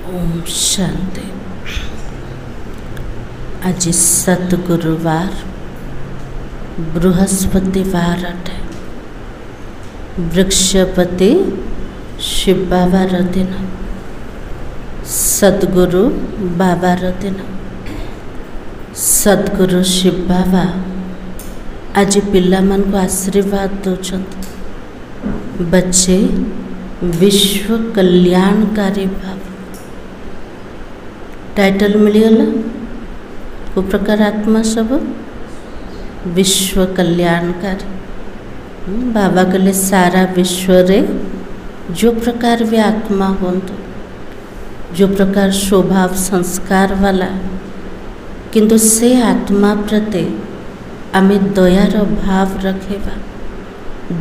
ओम शांति। आज सतगुरुवार बृहस्पतिवार अटे। वृक्षपति शिव बाबार दिन, सद्गुरु बाबार दिन। सद्गुरु शिव बाबा आज पिला मन को आशीर्वाद दौरान। बच्चे विश्व कल्याणकारी भाव टाइटल मिलगला। को प्रकार आत्मा सब विश्व कल्याणकारी। बाबा कहले सारा विश्व रे जो प्रकार भी आत्मा होंतु, जो प्रकार स्वभाव संस्कार वाला, किंतु से आत्मा प्रति आमे दयार भाव रखेबा,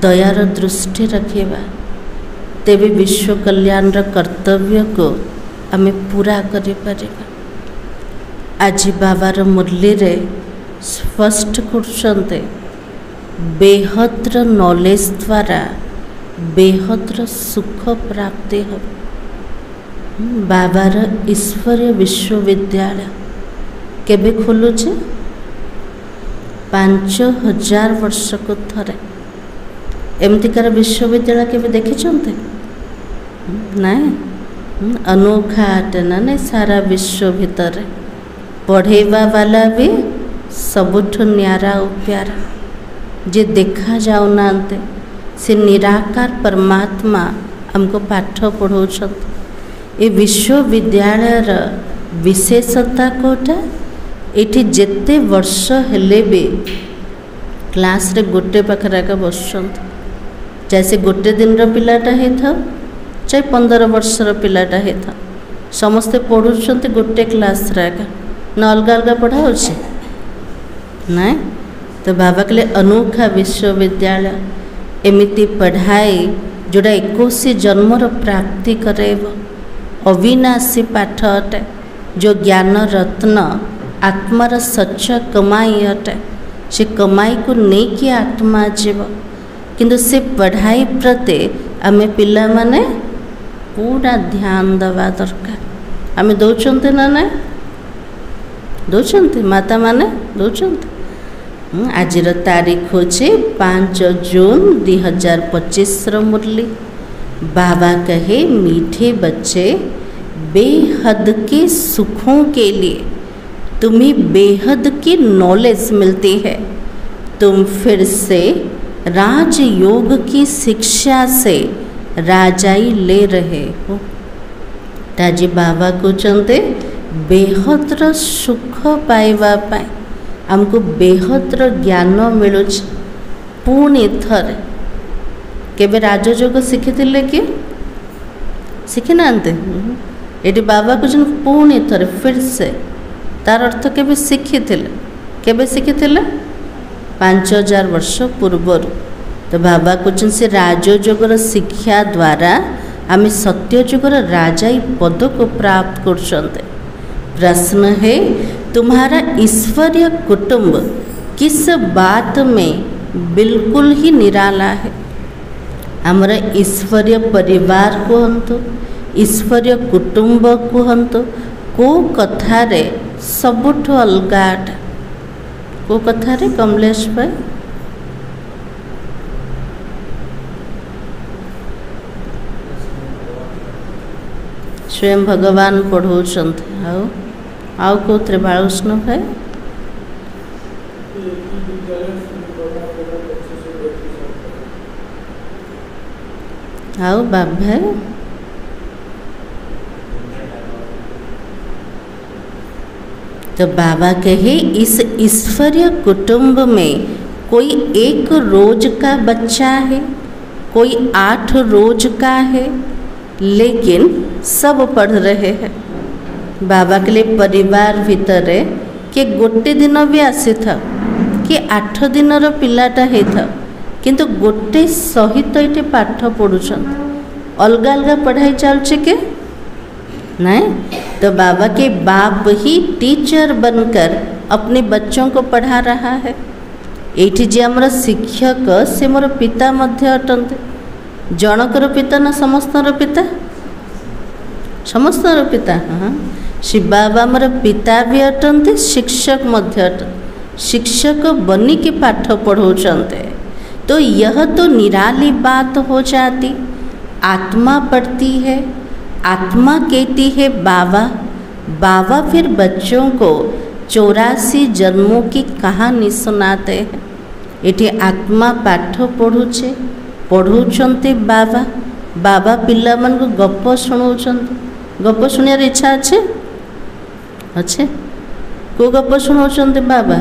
दयार दृष्टि रखेबा, तेबे विश्व कल्याण कर्तव्य को आमे पूरा करि परिबा। आज बाबार मुरली रे स्पष्ट करछन्ते बेहद्र नॉलेज द्वारा बेहद्र सुख प्राप्ति हो। बाबार ईश्वरीय विश्वविद्यालय केबे खोलुचे? 5000 वर्ष को थरे। एमतिकार विश्वविद्यालय केबे देखिछन्ते? नाई अनोखा आटे ना नहीं। सारा विश्व भितर पढ़ेवा वाला भी सबुठ न्यारा और प्यारा। जे देखा जाऊना से निराकार परमात्मा हमको पाठ पढ़ाऊँ। ये विश्वविद्यालय विशेषता कोटा एठी जेते वर्ष हेले भी क्लास रे गोटे पाखरा का बसुंत। जैसे गोटे दिन रो पिलाटा है था, चाहे 15 वर्षर पिलाटा है था, समस्ते पढ़ुंट गोटे क्लास रे का ना अलग अलग पढ़ा होचे ना। तो बाबा के लिए अनोखा विश्वविद्यालय एमिति पढ़ाई जोड़ा 21 जन्मर प्राप्ति करेब। अविनाशी पाठ अटे जो ज्ञान रत्न आत्मार सच्चा कमाई अटे। से कमाई को नहीं कि आत्मा जीव, किंतु से पढ़ाई प्रति आमे पिला माने पूरा ध्यान दवा दरकार। आमे दौचंते ना ना दौचंते, माता माने दौचंते। आज तारीख होचे 5 जून 2025 मुरली। बाबा कहे मीठे बच्चे, बेहद के सुखों के लिए तुम्हें बेहद की नॉलेज मिलती है। तुम फिर से राजयोग की शिक्षा से राजाई ले रहे हो। ताजी बाबा को चंदे बेहद्र सुख पाइबा पाए हमको बेहद्र ज्ञान मिलू। पुणी थर केबे राजयोग शिखिथिले कि शिखि नांते? एटी बाबा को जन पुणी थर फिर से तार अर्थ केबे शिखिथिले? केबे शिखिथिले? 5000 वर्ष पूर्वर। तो बाबा कहते से राजयोगर शिक्षा द्वारा आम सत्ययुगर राजाई पद को प्राप्त कर। प्रश्न है, तुम्हारा ईश्वरीय कुटुंब किस बात में बिल्कुल ही निराला है? हमारा ईश्वरीय परिवार कहतु, ईश्वरीय कुटुंब कहतु, को कथारे सबुठ अलगाट? को कथारे कमलेश भाई? स्वयं भगवान पढ़ाऊँ। आउ कौन बालकृष्ण भाई? आउ बाप भाई? तो बाबा कहे इस ईश्वरीय कुटुंब में कोई 1 रोज का बच्चा है, कोई 8 रोज का है, लेकिन सब पढ़ रहे हैं। बाबा के लिए परिवार भितर के गोटे दिन भी आसी था कि 8 दिन रो पिलाटा है था, किंतु गोटे सहित ये पाठ पढ़ुछन। अलग अलग पढ़ाई चलছে के नहीं। तो बाबा के बाप ही टीचर बनकर अपने बच्चों को पढ़ा रहा है। एठी जे हमर शिक्षक से मोर पिता मध्य अटंते। जनकर पिता ना समस्तर पिता? समस्तर पिता। हाँ, शिव बाबा मोर पिता भी अटंती, शिक्षक मध्य अटंती। शिक्षक बनी के पाठ पढ़ाते। तो यह तो निराली बात हो जाती। आत्मा पढ़ती है, आत्मा कहती है बाबा। बाबा फिर बच्चों को 84 जन्मों की कहानी सुनाते हैं। इठी आत्मा पाठ पढ़ुचे, पढ़ाउछन्ते बाबा। बाबा पिला मन को गप शुणाउछन्ते। गप शुणियार इच्छा अच्छे अच्छे को गप शुणाउछन्ते बाबा?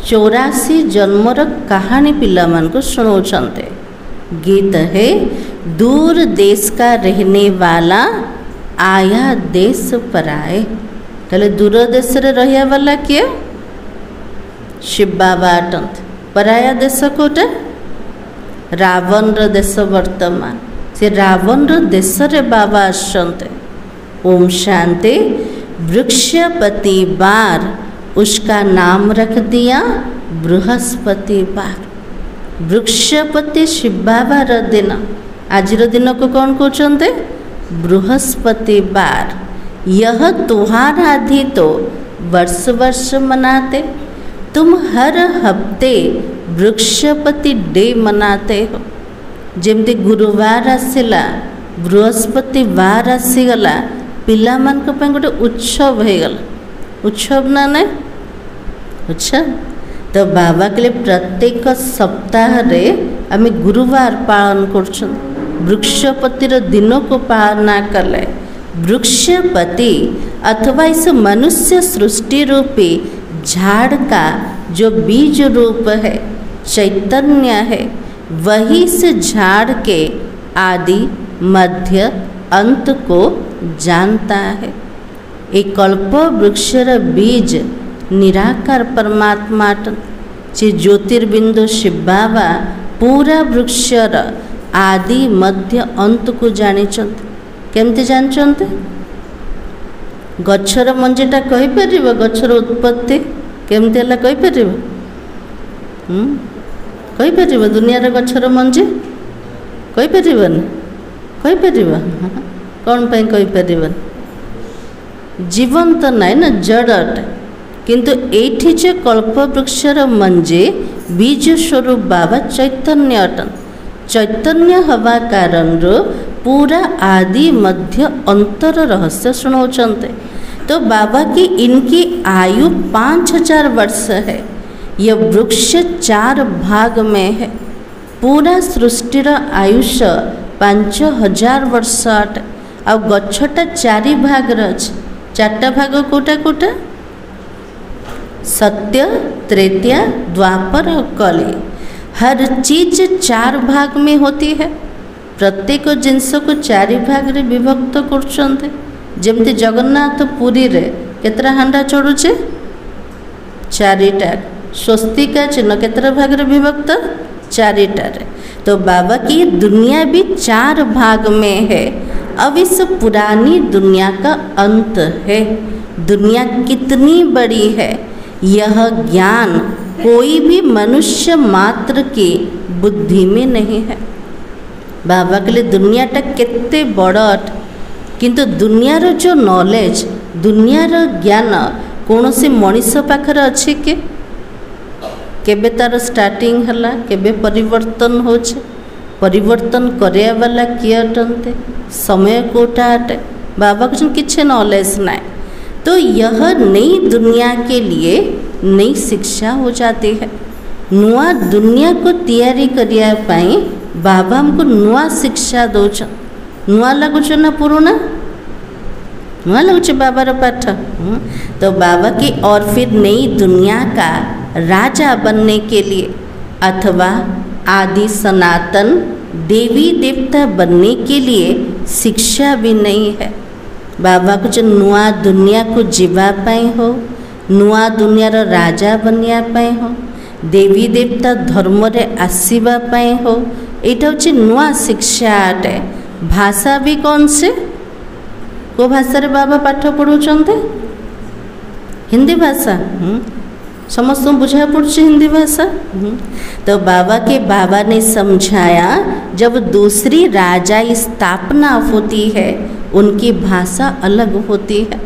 84 जन्मर कहानी पिला मन को शुणाउछन्ते। गीत है, दूर देश का रहने वाला आया देश पर आए। ताले दूर देश रे रहिया वाला किए? शिव बाबा अटंत। पराया देश कोटे? रावण रो देश वर्तमान। से रावण रो देश रे बाबा आसंते। ओम शांति। वृक्षपति बार उसका नाम रख दिया बृहस्पति बार। वृक्षपति शिव बाबा रो दिन। आज दिन को कौन कहते? बृहस्पति बार। यह तुम्हारा भी तो वर्ष वर्ष मनाते। तुम हर हफ्ते वृक्षपति डे मनाते हो। जमती गुरुवार आसला, बृहस्पतिवार आसीगला, पिला मान को पे गोटे उत्सव हो गला। उत्सव ना नहीं? अच्छा, तो बाबा के लिए प्रत्येक सप्ताह रे आम गुरुवार पालन कर। वृक्षपतिर दिन को पालना कले। वृक्षपति अथवा इस मनुष्य सृष्टि रूपी झाड़ का जो बीज रूप है, चैतन्य है, वही इस झाड़ के आदि मध्य अंत को जानता है। एक कल्प वृक्षर बीज निराकार परमात्मा से ज्योतिर्बिंदु शिव बाबा पूरा वृक्षर आदि मध्य अंत को जानी। केमती जानते? गछर मंजीटा कहीपर? गछर उत्पत्ति केमती है कहीपर? कहीपर? दुनियार गछर मंजी कहीपर? कहीपर? कौन पे कहीपर? जीवंत नाई ना, जड़ अटे। किंतु एठी जे कल्प वृक्षर मंजी बीज स्वरूप बाबा चैतन्य अटन। चैतन्य हवा कारण पूरा आदि मध्य अंतर रहस्य सुनाउछन्ते। तो बाबा की इनकी आयु 5000 वर्ष है। यह वृक्ष 4 भाग में है। पूरा सृष्टिर आयुष 5000 वर्ष अटे। आ गछटा 4 भाग रही। 4टा भाग कोटा कोटा? सत्य, त्रेता, द्वापर और कली। हर चीज 4 भाग में होती है। प्रत्येक जिनस को 4 भाग रे विभक्त कर। जमती जगन्नाथ पुरी रे केतरा हांडा चढ़ुचे? 4टा। स्वस्तिका चिन्ह केतरा भाग रे विभक्त? 4टा रे। तो बाबा की दुनिया भी 4 भाग में है। अब इस पुरानी दुनिया का अंत है। दुनिया कितनी बड़ी है यह ज्ञान कोई भी मनुष्य मात्र की बुद्धि में नहीं है। बाबा के लिए दुनियाटा केते बड़ अट, किंतु दुनियार जो नॉलेज, दुनियार ज्ञान कौन से मनीष पाखर अच्छे के? केबे तार स्टार्टिंग हला, केबे परिवर्तन होचे? परिवर्तन करे वाला किए अटंते? समय कोटा अटे? बाबा को किसी नॉलेज ना। तो यह नई दुनिया के लिए नई शिक्षा हो जाती है। नुआ दुनिया को तैयारी करिया पाई बाबा हमको नुआ शिक्षा दौन। नुआ लगुच ना पुराना? नुआ लगुच बाबार पाठ। तो बाबा की और फिर नई दुनिया का राजा बनने के लिए अथवा आदि सनातन देवी देवता बनने के लिए शिक्षा भी नहीं है। बाबा को जो नुआ दुनिया को जीवा पाई हो, नुआ दुनियार राजा बनिया पाई हो, देवी देवता धर्म रे आसीबा पाई हो, एटा होची नुआ शिक्षा अटे। भाषा भी कौन से? को भाषा रे बाबा पाठ पढ़ुचंते? हिंदी भाषा। समस्त बुझा पड़े हिंदी भाषा। तो बाबा ने समझाया जब दूसरी राजा स्थापना होती है उनकी भाषा अलग होती है।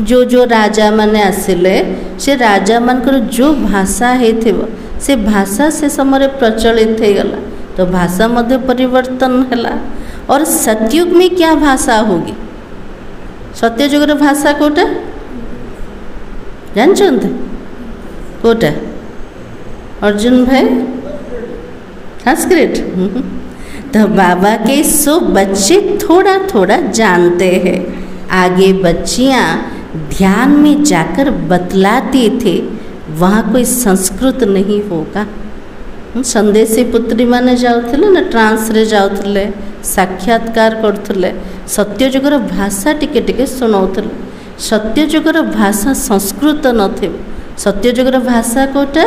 जो जो राजा माने आसिले से राजा मानकर जो भाषा हेथिबो से भाषा से समय प्रचलित हो गला, तो भाषा मध्य परिवर्तन है। और सतयुग में क्या भाषा होगी? सत्ययुगर भाषा कोटा जानते कोटा? अर्जुन भाई संस्कृत। तो बाबा के सो बच्चे थोड़ा थोड़ा जानते हैं। आगे बच्चियाँ ध्यान में जाकर बतलाती थे वहाँ कोई संस्कृत नहीं होगा। संदेशी पुत्री माने जाउथिले ना, ट्रांसरे जाउथिले, साक्षात्कार करथुले, सत्ययुगर भाषा टिके टिके सुनाउथिले। सत्ययुगर भाषा संस्कृत नथिब, सत्ययुगर भाषा कोटा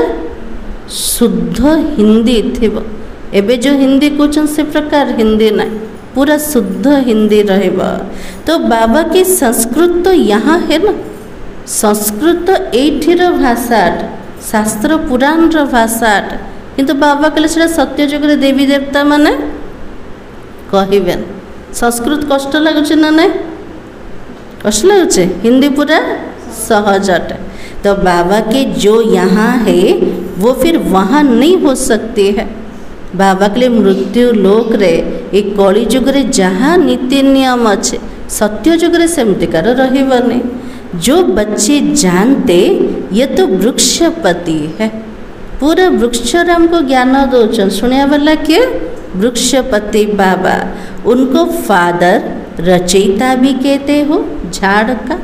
शुद्ध हिंदी थिब। एबे जो हिंदी कहछन से प्रकार हिंदी ना, पूरा शुद्ध हिंदी रहेबा। तो बाबा की संस्कृत तो यहाँ है ना, संस्कृत तो एठिर भाषा, शास्त्र पुराण भाषा, किंतु बाबा कहले से सत्ययुगर देवी देवता माने कहबेन। संस्कृत कष्ट लगुच ना नहीं? कष्ट लगुचे? हिंदी पूरा सहज अटे। तो बाबा के जो यहाँ है वो फिर वहाँ नहीं हो सकती है। बाबा के लिए मृत्यु लोक रे एक कली जुग रे जहाँ नीति नियम अच्छे सत्ययुग रे सेमतिकार रहिबनी। जो बच्चे जानते ये तो वृक्षपति है, पूरा वृक्ष हमको ज्ञान दौन। सुनिया वाला किए? वृक्षपति बाबा। उनको फादर रचयिता भी कहते हो झाड़ का।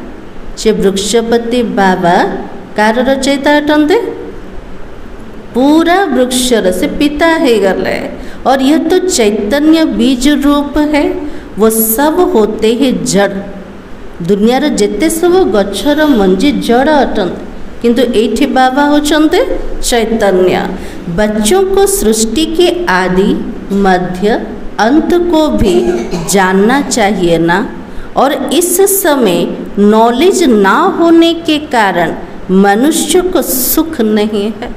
से वृक्षपति बाबा कार रचयिता अटंते? पूरा वृक्ष से पिता है गले। और यह तो चैतन्य बीज रूप है, वो सब होते हैं जड़। दुनिया रे जेते सब गछर मंजी जड़ अटंते, किंतु एठी बाबा होचंते चैतन्य। बच्चों को सृष्टि के आदि मध्य अंत को भी जानना चाहिए ना। और इस समय नॉलेज ना होने के कारण मनुष्य को सुख नहीं है।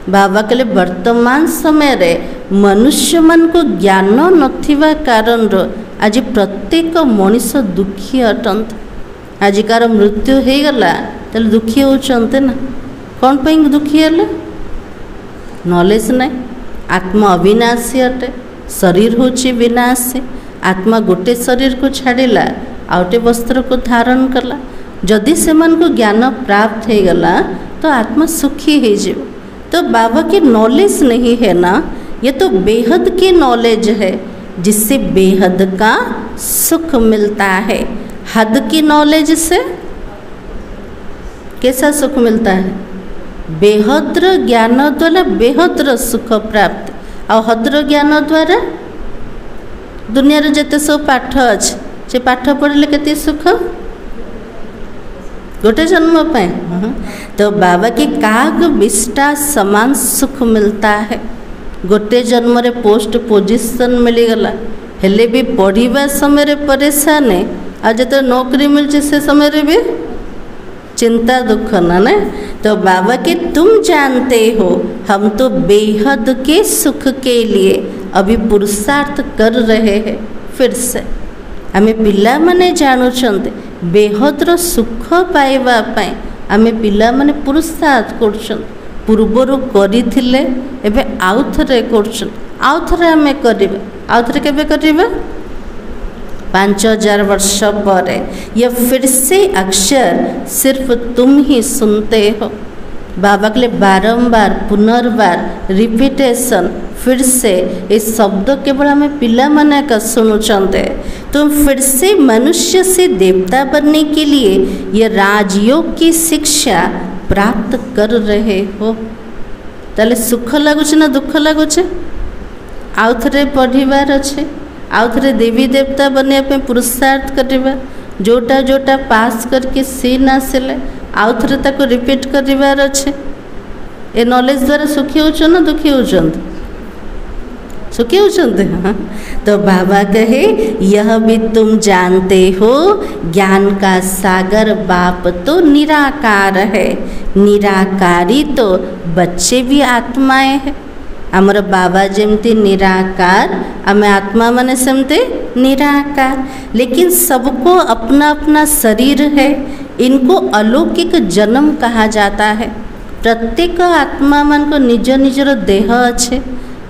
बाबा कहले वर्तमान समय रे मनुष्य मन को ज्ञान नथिबा कारण आज प्रत्येक मनीष दुखी अटंत। आजिकार मृत्यु हो गला ताले दुखी होचंते ना। कौन पे दुखी है? नॉलेज नहीं। आत्मा अविनाशी अटे, शरीर होची विनाशी। आत्मा गोटे शरीर को छाड़िला आउटे वस्त्र को धारण कला। जदि से मन को ज्ञान प्राप्त हो गला तो आत्मा सुखी हो जाए। तो बाबा की नॉलेज नहीं है ना, ये तो बेहद की नॉलेज है जिससे बेहद का सुख मिलता है। हद की नॉलेज से कैसा सुख मिलता है? बेहद्र ज्ञान द्वारा बेहद्र सुख प्राप्त। और हद्र ज्ञान द्वारा दुनिया रे जेते सब पाठ अच्छे से पाठ पढ़ले केते सुख गोटे जन्म पे। तो बाबा के काग विष्टा समान सुख मिलता है। गोटे जन्म रे पोस्ट पोजिशन मिलगला हेले भी पढ़ा समय रे परेशान है। आज जो नौकरी मिलছে से समय रे भी चिंता दुख ना ना। तो बाबा के तुम जानते हो हम तो बेहद के सुख के लिए अभी पुरुषार्थ कर रहे हैं। फिर से आमे पिला माने जानुछंते बेहद्र सुख पाइबा पाए आमे पिला माने पुरुषार्थ करछन। पूर्वरु करिथिले एबे आउथरे करछन, आउथरे आमे करिबा। आउथरे केबे करिबा? 5000 वर्ष पर यह फिर से अक्षर सिर्फ तुम ही सुनते हो। बाबा के लिए बारंबार पुनर्बार रिपीटेशन फिर से इस शब्द केवल हमें पिला माने का सुनुचंते। तुम फिर से मनुष्य से देवता बनने के लिए यह राजयोग की शिक्षा प्राप्त कर रहे हो। ताले सुख लगुच ना दुख लगुच? आउथरे पढ़िबार अच्छे, आउथरे देवी देवता बनने पे पुरुषार्थ करवा। जोटा जोटा पास करके सी न आसिले आउथरे ताको रिपीट करिवार अच्छे। ए नॉलेज द्वारा सुखी होचो ना दुखी होचंत? सुखी होचंत। हाँ। तो बाबा कहे यह भी तुम जानते हो ज्ञान का सागर बाप तो निराकार है। निराकारी तो बच्चे भी आत्माएं हैं। आमर बाबा जमती निराकार आमे आत्मा माने सेमते निराकार। लेकिन सबको अपना अपना शरीर है, इनको अलौकिक जन्म कहा जाता है। प्रत्येक आत्मा मान को निज निजर देह अच्छे,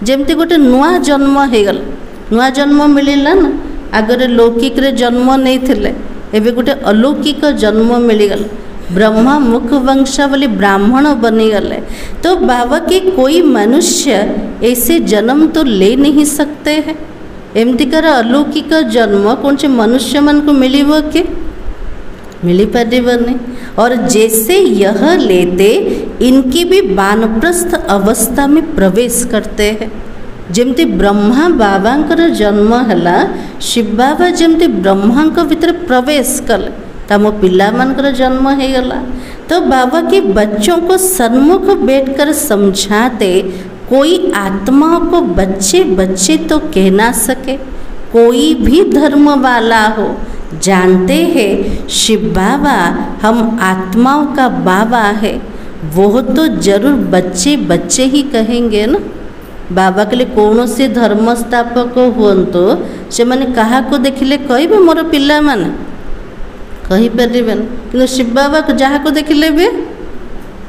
जमती गोटे नुआ जन्म हो गला, नुआ जन्म मिलला ना, आगरे लौकिक रे जन्म नहीं थिले, एबे गोटे अलौकिक जन्म मिलगला, ब्रह्मा मुख वंशावली ब्राह्मण बनीगले। तो बाबा की कोई मनुष्य ऐसे जन्म तो ले नहीं सकते हैं। एमतीकार अलौकिक जन्म कौन से मनुष्य मन को मिलिबो के मिली पारिबनी। और जैसे यह लेते इनकी भी वानप्रस्थ अवस्था में प्रवेश करते हैं। जमती ब्रह्मा बाबांकर जन्म है, शिव बाबा जमती ब्रह्मा भीतर प्रवेश कले, तम पिला मानकर जन्म हो गला। तो बाबा के बच्चों को सन्मुख बैठकर समझाते, कोई आत्माओं को बच्चे बच्चे तो कह ना सके, कोई भी धर्म वाला हो जानते हैं शिव बाबा हम आत्माओं का बाबा है, वो तो जरूर बच्चे बच्चे ही कहेंगे ना। बाबा के लिए कौन से धर्म स्थापक हुंतु से मैंने कहा को देखिले कहे मोर पिला माने कहीपर कि शिव बाबा जहाँ को देखिले भी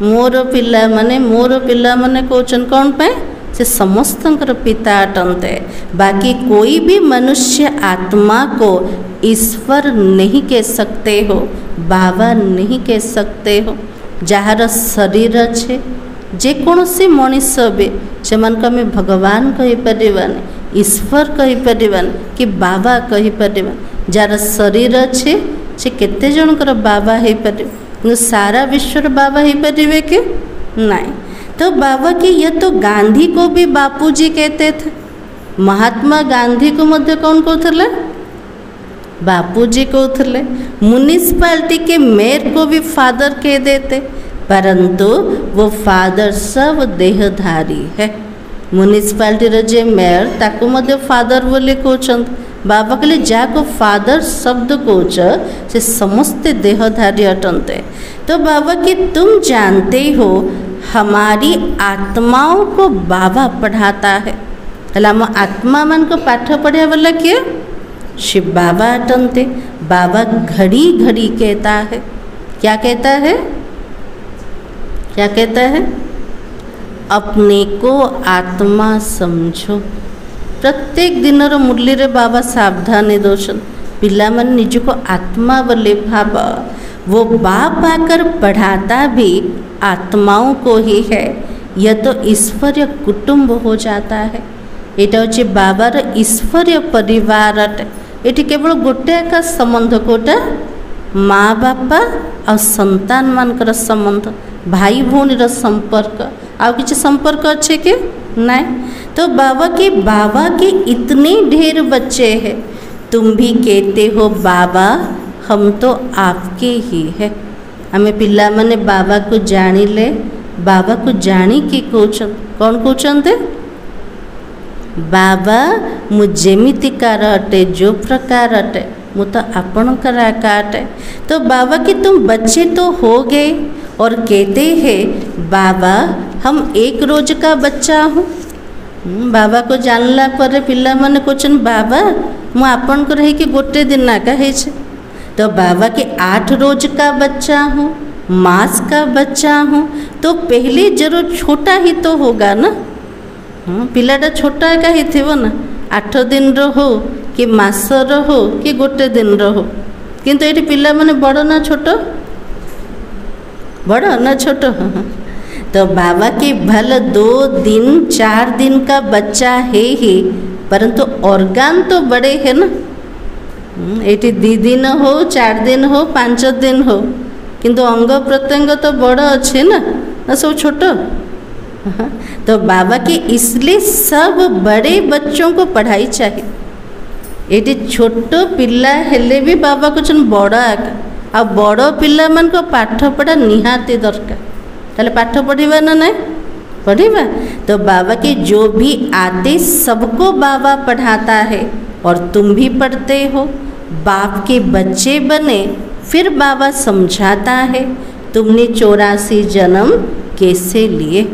मोर पिला माने कौन कौन पे से समस्त पिता अटंते। बाकी कोई भी मनुष्य आत्मा को ईश्वर नहीं कह सकते हो, बाबा नहीं कह सकते हो। जार शरीर अच्छे जेकोसी मनीष भी से में भगवान कहीपर, ईश्वर कहीपर कि बाबा कहीपर। जार शरीर अच्छे से केते जनकर बाबा हो पार, सारा विश्वर बाबा हो पारे कि नहीं। तो बाबा की यह तो गांधी को भी बापूजी कहते थे, महात्मा गांधी को मध्य कौन कहते बापूजी कहते, म्युनिसिपालिटी के मेयर को भी फादर कह देते, परंतु वो फादर सब देहधारी है। म्युनिसिपालिटी रे जे मेयर ताको मध्य फादर बोले कहते। बाबा के लिए जाको फादर शब्द कोच से समस्त देहधारी अटंते। तो बाबा कि तुम जानते हो हमारी आत्माओं को बाबा पढ़ाता है। हम आत्मा मन को पाठ पढ़े वाला किए शिव बाबा अटंते। बाबा घड़ी घड़ी कहता है, क्या कहता है, क्या कहता है, अपने को आत्मा समझो। प्रत्येक दिन मुरली रे बाबा सावधानी दोषन पिला मन निज को आत्मा बोले भाव। वो बाप आकर पढ़ाता भी आत्माओं को ही है। यह तो ईश्वरीय कुटुंब हो जाता है। यहाँ हूँ बाबार ईश्वरीय परिवार अटे। ये केवल गोटे का संबंध कोटा माँ बापा और संतान मानकर संबंध, भाई भौणी संपर्क, आ कि संपर्क अच्छे कि नहीं। तो बाबा के इतने ढेर बच्चे हैं, तुम भी कहते हो बाबा हम तो आपके ही है। हमें पिला माने बाबा को जानी ले, बाबा को जानी कि कौन कौन कहते बाबा मु जेमितिकार अटे, जो प्रकार अटे मु तो आपणकर अटे। तो बाबा कि तुम बच्चे तो हो गए और कहते हैं बाबा हम एक रोज का बच्चा हूँ। बाबा को जानला पर पिला माने क्वेश्चन बाबा मु आपणकर है कि गोटे दिन का है। तो बाबा के 8 रोज का बच्चा हूँ, मास का बच्चा हूँ, तो पहले जरूर छोटा ही तो होगा ना। पिलाटा छोटा का ही थी ना, 8 दिन हो कि मास हो कि गोटे दिन हो। किंतु ये पिला माने बड़ ना छोट, बड़ ना छोट। तो बाबा के भल 2 दिन 4 दिन का बच्चा है ही, परंतु ऑर्गन तो बड़े है ना। ये 2 दिन हो 4 दिन हो 5 दिन हो, किंतु अंग प्रत्यंग तो बड़ अच्छे ना सब छोट। तो बाबा के इसलिए सब बड़े बच्चों को पढ़ाई चाहिए। ये छोट पिला हेले भी बाबा कुछ बड़ आ बड़ पिला मान को पाठ पढ़ा निहाती दरकार। ताले पाठ पढ़ा ना नहीं पढ़ा। तो बाबा के जो भी आदेश सबको बाबा पढ़ाता है और तुम भी पढ़ते हो। बाप के बच्चे बने फिर बाबा समझाता है तुमने 84 जन्म कैसे लिए।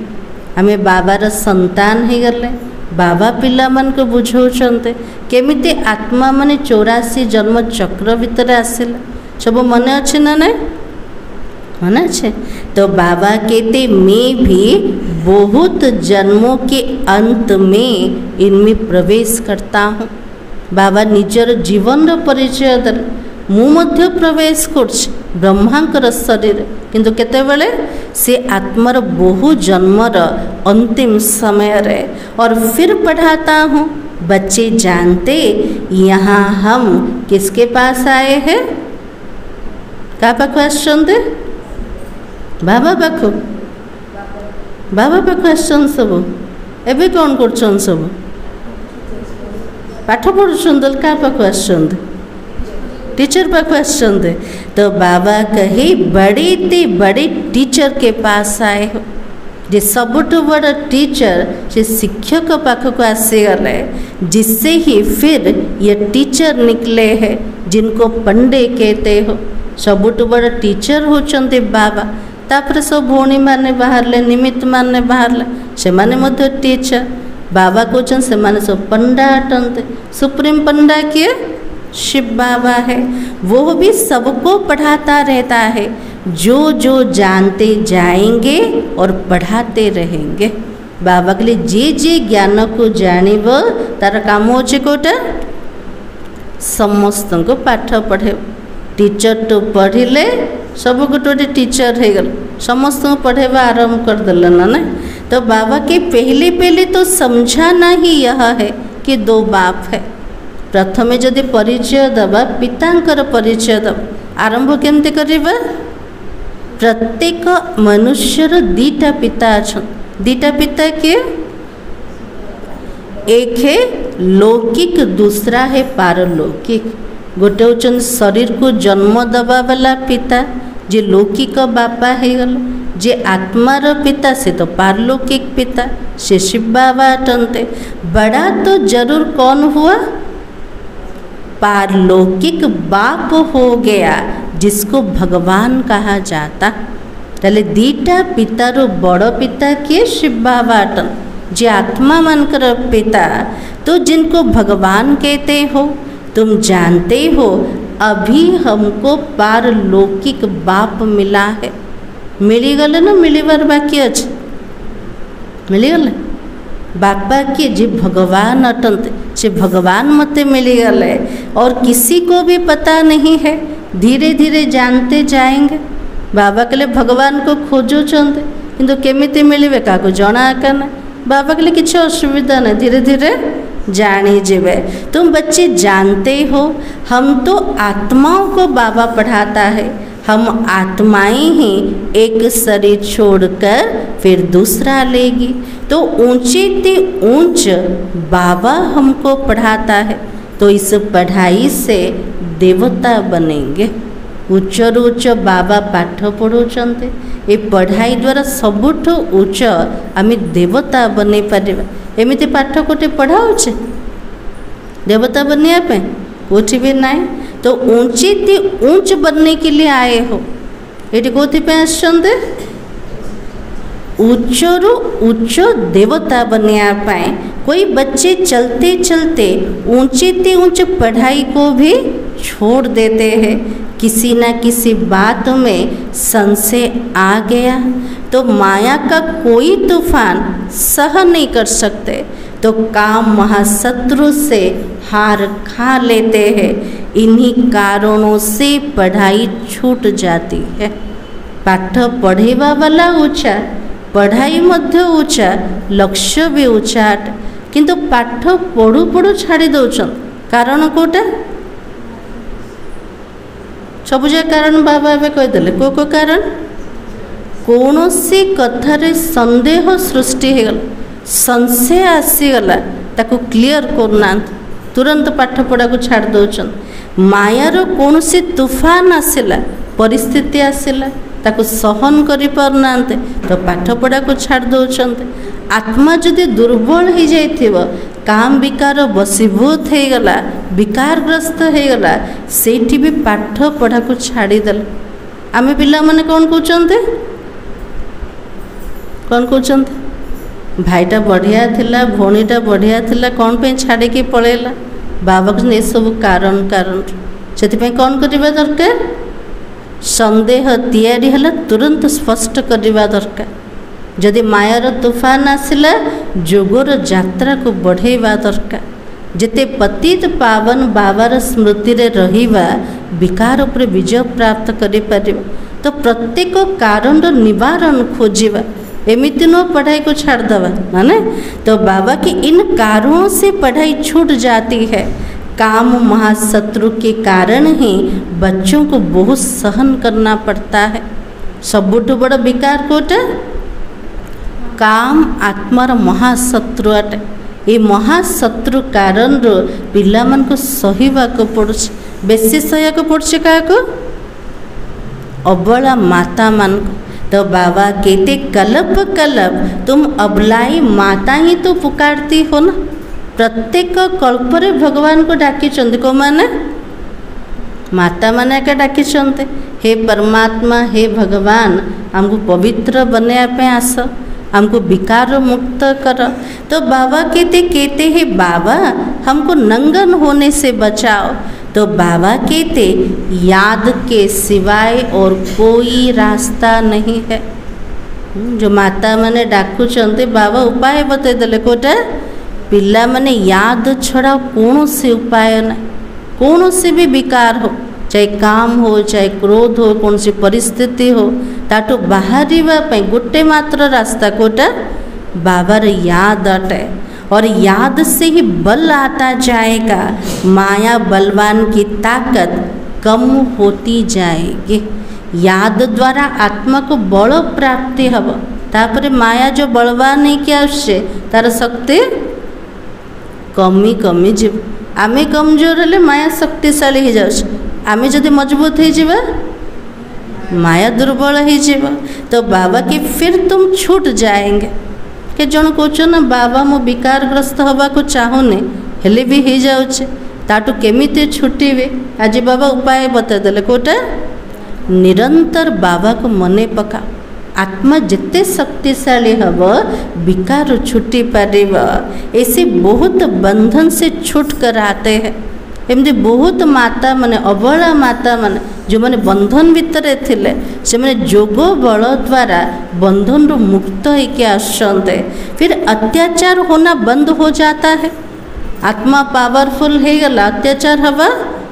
हमें बाबार संतान ही गले, बाबा पिला मान को बुझाउछन्ते केमिति आत्मा माने 84 जन्म चक्र भीतर आसिला सब मन अच्छे ना ना मन अच्छे। तो बाबा कहते मैं भी बहुत जन्मों के अंत में इनमें प्रवेश करता हूँ। बाबा निजर जीवन परिचय दे मु मध्य प्रवेश करछि ब्रह्मांकर शरीर किंतु केतेबेले से आत्मार बहु जन्मर अंतिम समय रे। और फिर पढ़ाता हूँ बच्चे जानते यहाँ हम किसके पास आए हैं का पाख आसछन्ते बाबा पाख बाबा पाख आसछन सब एबे कौन करछन सब पाठ पढ़ुछन का पाख आसछन्ते टीचर पाख आसछन्ते। तो बाबा कहे बड़े ते बड़े टीचर के पास आए हो जे सबुठ बड़ा टीचर से शिक्षक पाख को आसीगले जिससे ही फिर ये टीचर निकले हैं जिनको पंडे कहते हो। सबुठ बड़ा टीचर होचन्ते बाबा तापर सब भौणी माने बाहरले निमित्त माने बाहरले से माने मध्य टीचर बाबा कहते से माने सब पंडा अटन्ते। सुप्रीम पंडा किए शिव बाबा है वो भी सबको पढ़ाता रहता है जो जो जानते जाएंगे और पढ़ाते रहेंगे। बाबा के लिए जे ज्ञान को जानिब तार काम होचे कोटा समस्त को पाठ पढ़े टीचर तो पढ़िले सब गोटे टीचर हो गल समस्त को पढ़ेवा आरंभ कर देल ना ना। तो बाबा के पहले तो समझाना ही यह है कि दो बाप है। प्रथमे जदि परिचय दबा पितांकर परिचय दबा आरंभ केमते करिबा प्रत्येक मनुष्यर दीटा पिता अछन दीटा पिता के एक है लौकिक दूसरा है पारलौकिक। गोटे होचन शरीर को जन्म दबा वाला पिता जे लौकिक बापा है गल जे आत्मार पिता से तो पारलौकिक पिता से शिव बाबा अटन्ते। बड़ा तो जरूर कौन हुआ पारलौकिक बाप हो गया जिसको भगवान कहा जाता। ताले दीटा पितार बड़ पिता किए शिव बाबा अटन जे आत्मा मानकर पिता तो जिनको भगवान कहते हो। तुम जानते हो अभी हमको पारलौकिक बाप मिला है मिलीगले ना मिलवार बाकी अच्छे मिलीगले बापा के जे भगवान अटंते से भगवान मते मिलीगले और किसी को भी पता नहीं है धीरे धीरे जानते जाएंगे। बाबा के लिए भगवान को खोजो चंदे किंतु केमिति मिलिबे काको जना आकाना बाबा के लिए किसी असुविधा नहीं धीरे धीरे जानी जेबे। तुम बच्चे जानते हो हम तो आत्माओं को बाबा पढ़ाता है हम आत्माएं ही एक शरीर छोड़कर फिर दूसरा लेगी। तो ऊंचे ते ऊंच बाबा हमको पढ़ाता है तो इस पढ़ाई से देवता बनेंगे। उच्चर उच्च बाबा पाठ पढ़ुचंते ए पढ़ाई द्वारा सबुठ उच्च आम देवता बने पारिबा। एमिति पाठ कोटे पढ़ाऊचे देवता बनने पे कोठी भी नहीं। तो ऊंचे ते ऊंच बनने के लिए आए हो ये कौथि पे आसछन्ते उच्चरु उच्च देवता बनने पाए। कोई बच्चे चलते चलते ऊंचे ते ऊंच पढ़ाई को भी छोड़ देते हैं किसी न किसी बात में संशय आ गया तो माया का कोई तूफान सह नहीं कर सकते तो काम महाशत्रु से हार खा लेते हैं। इन्हीं कारणों से पढ़ाई छूट जाती है। पाठ पढ़ेवा वाला ऊंचा पढ़ाई मध्य ऊंचा लक्ष्य भी ऊंचा किंतु पाठ पढ़ु पढ़ु छाड़ी दौन कारण कोटा सबुज कारण बाबा ए कहीदे को कारण कौन सी कथार संदेह सृष्टि होगला संशय आसीगला ताको क्लीयर करना तुरंत पाठ पढ़ा को छाड़ दौन। मायार कौन सी तूफान आसला परिस्थिति आसला ताको सहन करि पारना तो पाठ पढ़ा को छाड़ दौन। आत्मा जदि दुर्बल हो जाइथिबो काम विकार बसीभूत हो गला विकारग्रस्त हो गला सेठी भी पाठ पढ़ा को छाड़ीदेल। आमे पिला माने कौन कहते भाईटा बढ़िया थिला, भौणीटा बढ़िया थिला, कौन पे छाड़ी के पळेला बाबा को ये सब कारण से कौन करवा दरकार संदेह तैयारी है तुरंत स्पष्ट करवा दरकार। जदि मायार तूफान आसिला जोगर यात्रा को बढ़ेवा दरकार। जिते पतित पावन बाबार स्मृति रे रहिबा विकार उपर विजय प्राप्त करि परिबा। तो प्रत्येक कारण निवारण खोजिबा, एमिति न पढ़ाई को छाड़ दवा माने। तो बाबा की इन कारणों से पढ़ाई छूट जाती है। काम महाशत्रु के कारण ही बच्चों को बहुत सहन करना पड़ता है। सबुठ बड़ विकार कोटे काम आत्मार महाशत्रु अटे। ये महाशत्रु कारण पिला मन को सहिबा को पड़ुछ। बेसी सहिया को पड़ुछ क्या को अबला माता मन को। तो बाबा कहते कल्प कल्प तुम अबलाई माता ही तो पुकारती हो ना। प्रत्येक कल्परे भगवान को डाकी चंद को माने माता माने का डाकी चंदे। हे परमात्मा, हे भगवान, हमको पवित्र बनने पे आस, हमको विकार मुक्त कर। तो बाबा कहते हे बाबा हमको नंगन होने से बचाओ। तो बाबा कहते याद के सिवाय और कोई रास्ता नहीं है। जो माता माने डाकू चंदे बाबा उपाय बते देले कोटा पिला माने याद छड़ा कौन से उपाय ना, कौन से भी विकार हो, चाहे काम हो, चाहे क्रोध हो, कौन सी परिस्थिति हो, ताटो बाहर गोटे मात्र रास्ता कोटा बाबार याद अटे। और याद से ही बल आता जाएगा। माया बलवान की ताकत कम होती जाएगी। याद द्वारा आत्मा को बल प्राप्ति हब। तापर माया जो बलवान है क्या उससे तार शक्ति कमी कमी जीव। आमे कमजोर हेले माया शक्तिशाली हो जाउछ। आमे जदि मजबूत हो जीवा माया दुर्बल हो जीवा। तो बाबा की फिर तुम छूट जाएंगे। के जन कौच ना बाबा मो विकारग्रस्त हवा को चाहूने हेले भी हो जाउछे ताटू केमिते छुटीबे। आज बाबा उपाय बता देले कोटा निरंतर बाबा को मने पका। आत्मा जिते शक्तिशाली हब विकार छुटी पारिब। ऐसे बहुत बंधन से छूट कर आते हैं। एमती बहुत माता माने अबला माता माने जो माने बंधन भितर थिले से माने जोग बल द्वारा बंधन रो मुक्त होके आसते। फिर अत्याचार होना बंद हो जाता है। आत्मा पावरफुल हो गला अत्याचार हवा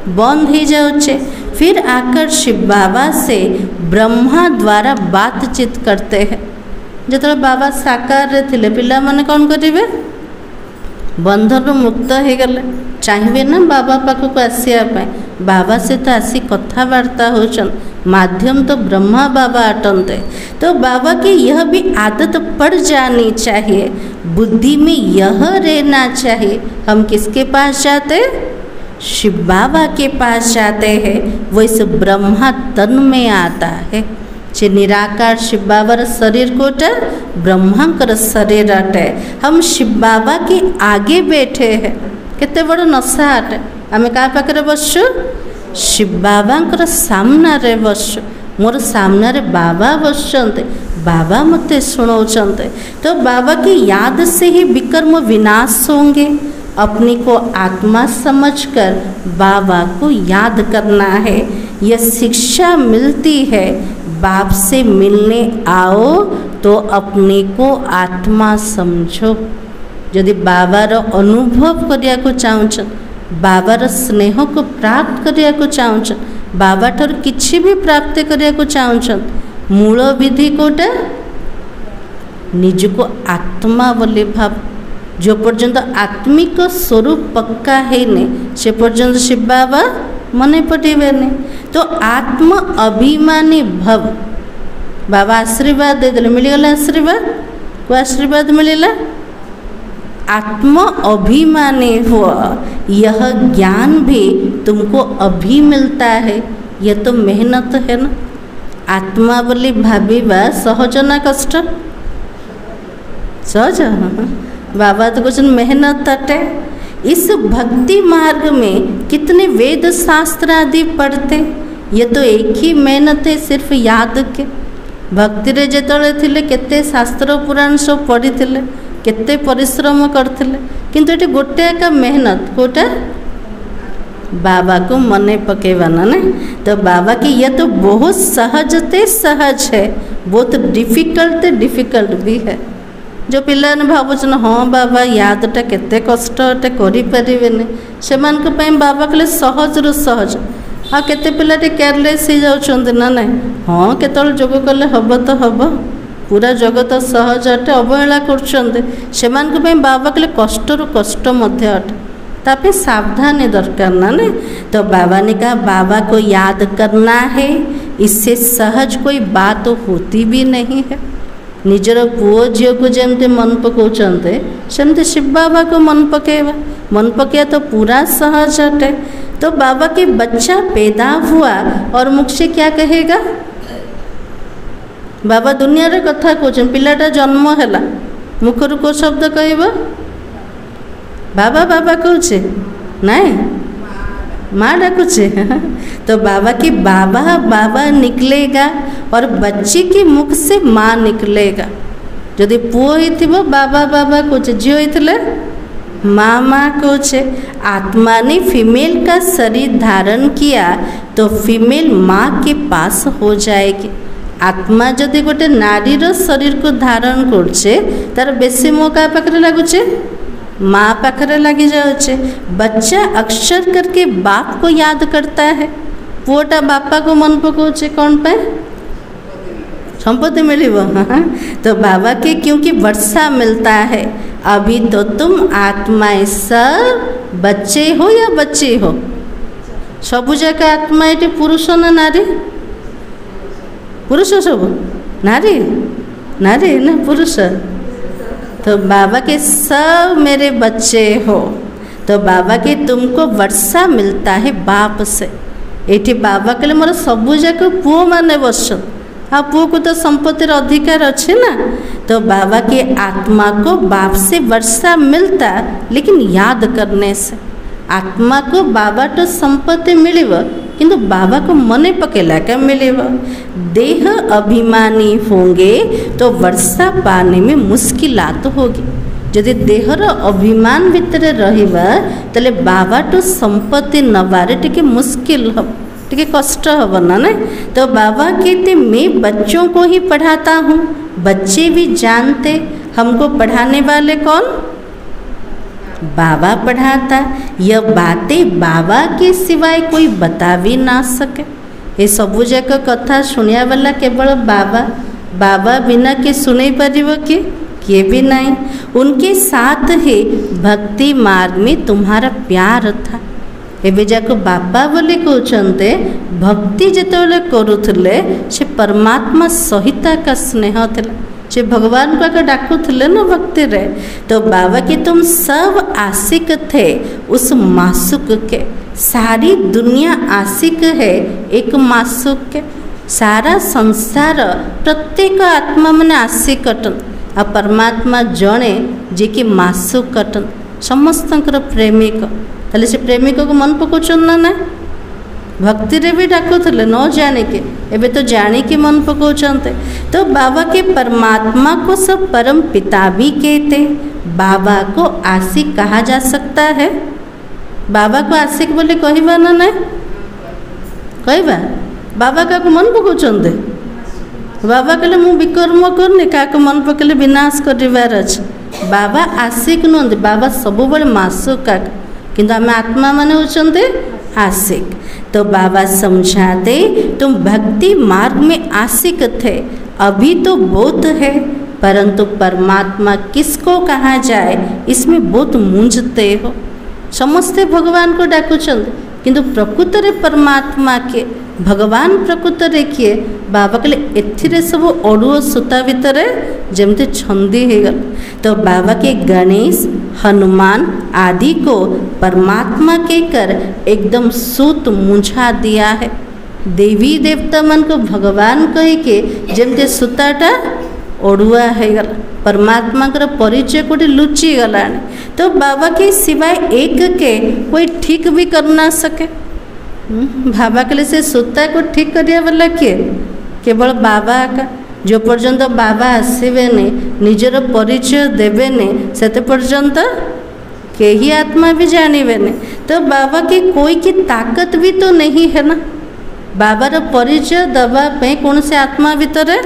बंद हो जाउछे। फिर आकर शिव बाबा से ब्रह्मा द्वारा बातचीत करते हैं। जो बाबा साकार रे थिले पिला माने कौन करिवे बंधन मुक्त हो गले चाहिए ना बाबा पाखक आसिया बाबा से तो आसी कथबार्ता होचन। माध्यम तो ब्रह्मा बाबा अटनते। तो बाबा की यह भी आदत पड़ जानी चाहिए। बुद्धि में यह रहना चाहिए हम किसके पास जाते शिव बाबा के पास जाते हैं। वैसे ब्रह्मा तन में आता है। जे निराकार शिव बाबार शरीर कोटा ब्रह्मांकर शरीर अटे। हम शिव बाबा के आगे बैठे हैं। केते बड़ नशा अटे। आमे का पाखरे बसु शिव बाबांकर सामना रे बसु। मोर सामना रे बाबा बसचंते। बाबा मते सुनाउचंते। तो बाबा की याद से ही विकर्म विनाश होंगे। अपने को आत्मा समझकर बाबा को याद करना है। यह शिक्षा मिलती है बाप से मिलने आओ तो अपने को आत्मा समझो। यदि बाबार अनुभव करिया को चाहूछन, बाबार स्नेह को प्राप्त करिया को चाहूछन, बाबा ठार किछि भी प्राप्त करिया को चाहूछन, मूल विधि कोटा निज को आत्मा बोली भाव। जो पर्यंत आत्मिक स्वरूप पक्का है ने से पर्यंत शिव बाबा मने पटेबे ने। तो आत्म अभिमानी भव। बाबा आशीर्वाद दे देले मिलगला आशीर्वाद को आशीर्वाद मिलला आत्म अभिमानी हो। यह ज्ञान भी तुमको अभी मिलता है। यह तो मेहनत है ना। आत्मा बोली भाविबा सहज ना कष्ट सहज। बाबा तो कुछ मेहनत अटे। इस भक्ति मार्ग में कितने वेद शास्त्र आदि पढ़ते। ये तो एक ही मेहनत है सिर्फ याद के। भक्ति रे जेतले थिले केते शास्त्र पुराण सब पढ़ी थिले केते परिश्रम करते किंतु ये गोटे एका मेहनत कोटा बाबा को मने पकेवा ना तो बाबा की यह तो बहुत सहजते सहज है, बहुत डिफिकल्ट भी है। जो पिला भावुन हाँ बाबा यादटा केते कष्ट करें से बाबा कहले सहज रु सहज। हाँ केते पिला केयरलेस हो जाउछन्ति ना ना हाँ केतल जोग कले हम तो हम पूरा जगत सहज अटे अवहेला कर बाबा कहले कष्ट रु कष्ट मध्य अटे तापे सावधानी दरकार ना नहीं। तो बाबा ने कहा बाबा को याद करना है, इससे सहज कोई बात तो होती भी नहीं है। निजर पुओ झील को जमते मन पकाउछन्ते सेमते शिव बाबा को मन पकेवा, मन पकेवा तो पूरा सहज अटे। तो बाबा के बच्चा पैदा हुआ और मुख से क्या कहेगा? बाबा दुनिया रे कथा कहते पिलाटा जन्म है मुखर को शब्द कहब बाबा बाबा कहचे नाई माँ डाकुचे तो बाबा की बाबा बाबा निकलेगा और बच्चे के मुख से माँ निकलेगा। यदि पुओ हो बाबा बाबा कहचे झील होते माँ माँ कहचे। आत्मा ने फीमेल का शरीर धारण किया तो फीमेल माँ के पास हो जाएगी। आत्मा जदि गोटे नारीर शरीर को धारण करछे तार बेसी मोह क्या पाखे लगुचे माँ पाखे लगी जाऊे। बच्चा अक्सर करके बाप को याद करता है, पुओटा बापा को मन पकाउछे कौन पे संपत्ति मिली वो। तो बाबा के क्योंकि वर्षा मिलता है। अभी तो तुम आत्माएं सब बच्चे हो या बच्ची हो, सबु जगह आत्मा ये पुरुष ना नारी? पुरुष सब नारी नारी ना पुरुष। तो बाबा के सब मेरे बच्चे हो। तो बाबा के तुमको वर्षा मिलता है बाप से। ये बाबा कहले मोर सबू जाक पुओ माने बस हाँ पुओ को तो संपत्तिर अधिकार अच्छे ना। तो बाबा के आत्मा को बाप से वर्षा मिलता लेकिन याद करने से। आत्मा को बाबा तो संपत्ति मिलिव किंतु बाबा को मने पकेला क्या मिलेगा? देह अभिमानी होंगे तो वर्षा पाने में मुश्किलात होगी। यदि देहर अभिमान भितर रहिबा तले बाबा तो संपत्ति नबारे टिके मुश्किल हो टिके कष्ट हो ना ना। तो बाबा कहते मैं बच्चों को ही पढ़ाता हूँ, बच्चे भी जानते हमको पढ़ाने वाले कौन? बाबा पढ़ाता। यह बातें बाबा के सिवाय कोई बता भी ना सके। ये सबू जाक कथा सुनिया वाला केवल बाबा, बाबा बिना के सुने पारिबो किए भी नहीं। उनके साथ ही भक्ति मार्ग में तुम्हारा प्यार था। एबे जाको बाबा बोली कहते भक्ति जितेबाला करुले से परमात्मा सहिता का स्नेह थिला, से भगवान को आगे डाकुले ना भक्ति रे। तो बाबा की तुम सब आशिक थे उस मासुक के। सारी दुनिया आशिक है एक मासुक के। सारा संसार प्रत्येक आत्मा मैंने आशिक अटन आ परमात्मा जड़े जे कि मासुक अटन समस्तंकर प्रेमिक। ताले से प्रेमिक को मन पकाउछन ना ना भक्ति रे भी डाकुले न जाने के एबे तो जाने के मन पकाउछन्ते। तो बाबा के परमात्मा को सब परम पिता भी कहते। बाबा को आशिक कहा जा सकता है? बाबा को आशिक बोले कहबा ना ना कहबा? बाबा का मन पकाउछन्ते? बाबा कहले मु विकर्म करनी का मन पकेले विनाश करिवार अछि। बाबा आशिक नुहंती, बाबा सब बड़े मासुक का किंतु आम आत्मा माने होचन्ते आशिक। तो बाबा समझाते तुम भक्ति मार्ग में आशिक थे, अभी तो बहुत है परंतु परमात्मा किसको कहा जाए इसमें बहुत मूंझते हो। समस्ते भगवान को डाकुचंद किंतु प्रकृत रे परमात्मा के भगवान प्रकृत रे किए? बाबा कहले एथिरे सब अड़ुओ सूता भितर जमते छंदी हो गल। तो बाबा के गणेश हनुमान आदि को परमात्मा के कर एकदम सूत मुझा दिया है। देवी देवता मन को भगवान कह के जमते सूताटा अड़ुआ हो गला। परमात्मा का परिचय कोटी लुचि गला। तो बाबा के सिवाय एक के कोई ठीक भी कर ना सके। बाबा के लिए से सूता को ठीक करिया वाला किए? केवल बाबा का। जो पर्यंत बाबा आसबेनि निजर परिचय देवेनि सेते पर्यंत कहीं आत्मा भी जानवेनि। तो बाबा की कोई की ताकत भी तो नहीं है ना, बाबार परिचय दवाई कौन से आत्मा भीतर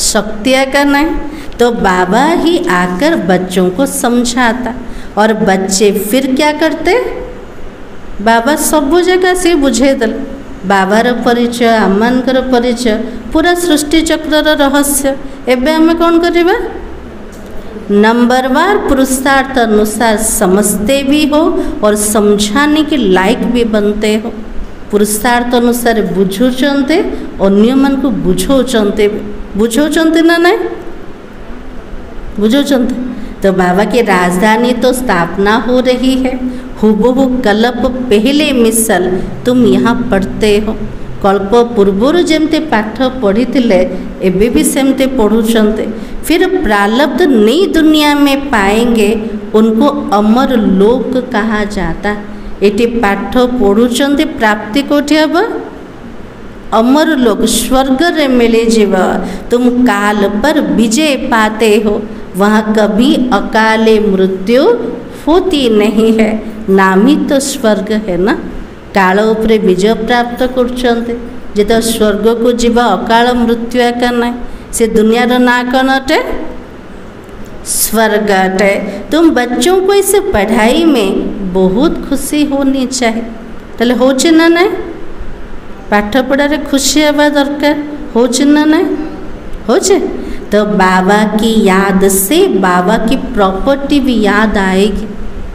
शक्ति का नहीं। तो बाबा ही आकर बच्चों को समझाता और बच्चे फिर क्या करते, बाबा सब जगह से बुझेदल बाबार परिचय आमर परिचय पूरा सृष्टि चक्र रहस्य। एबे आम कौन करवा नंबरवार पुरुषार्थ अनुसार समझते भी हो और समझाने के लायक भी बनते हो। पुरुषार्थ अनुसार बुझुचंते अन्य मन को बुझौचंते ना नहीं बुझौचंते। तो बाबा की राजधानी तो स्थापना हो रही है, हुबहु कल्प पहले मिसल तुम यहाँ पढ़ते हो। कल्प पूर्वर जमते पाठ पढ़ी एबे भी सेमते पढ़ुचंते। फिर प्रारब्ध नई दुनिया में पाएंगे उनको अमर लोक कहा जाता। एटी पाठ पढ़ुचंते प्राप्ति कोठी हब अमर लोक स्वर्ग रे मिले जीव। तुम काल पर विजय पाते हो, वहाँ कभी अकाले मृत्यु होती नहीं है। नाम ही तो स्वर्ग है ना, काल उपरे विजय प्राप्त करछन्ते। जेतो स्वर्ग को जीवा अकाल मृत्यु एका ना, से दुनियार ना कौन अटे स्वर्ग अटे। तुम बच्चों को इस पढ़ाई में बहुत खुशी होनी चाहिए। ताले होचे ना नहीं पाठ पढ़ारे खुशी हवा दरकार, होचे ना नहीं होचे। तो बाबा की याद से बाबा की प्रॉपर्टी भी याद आएगी।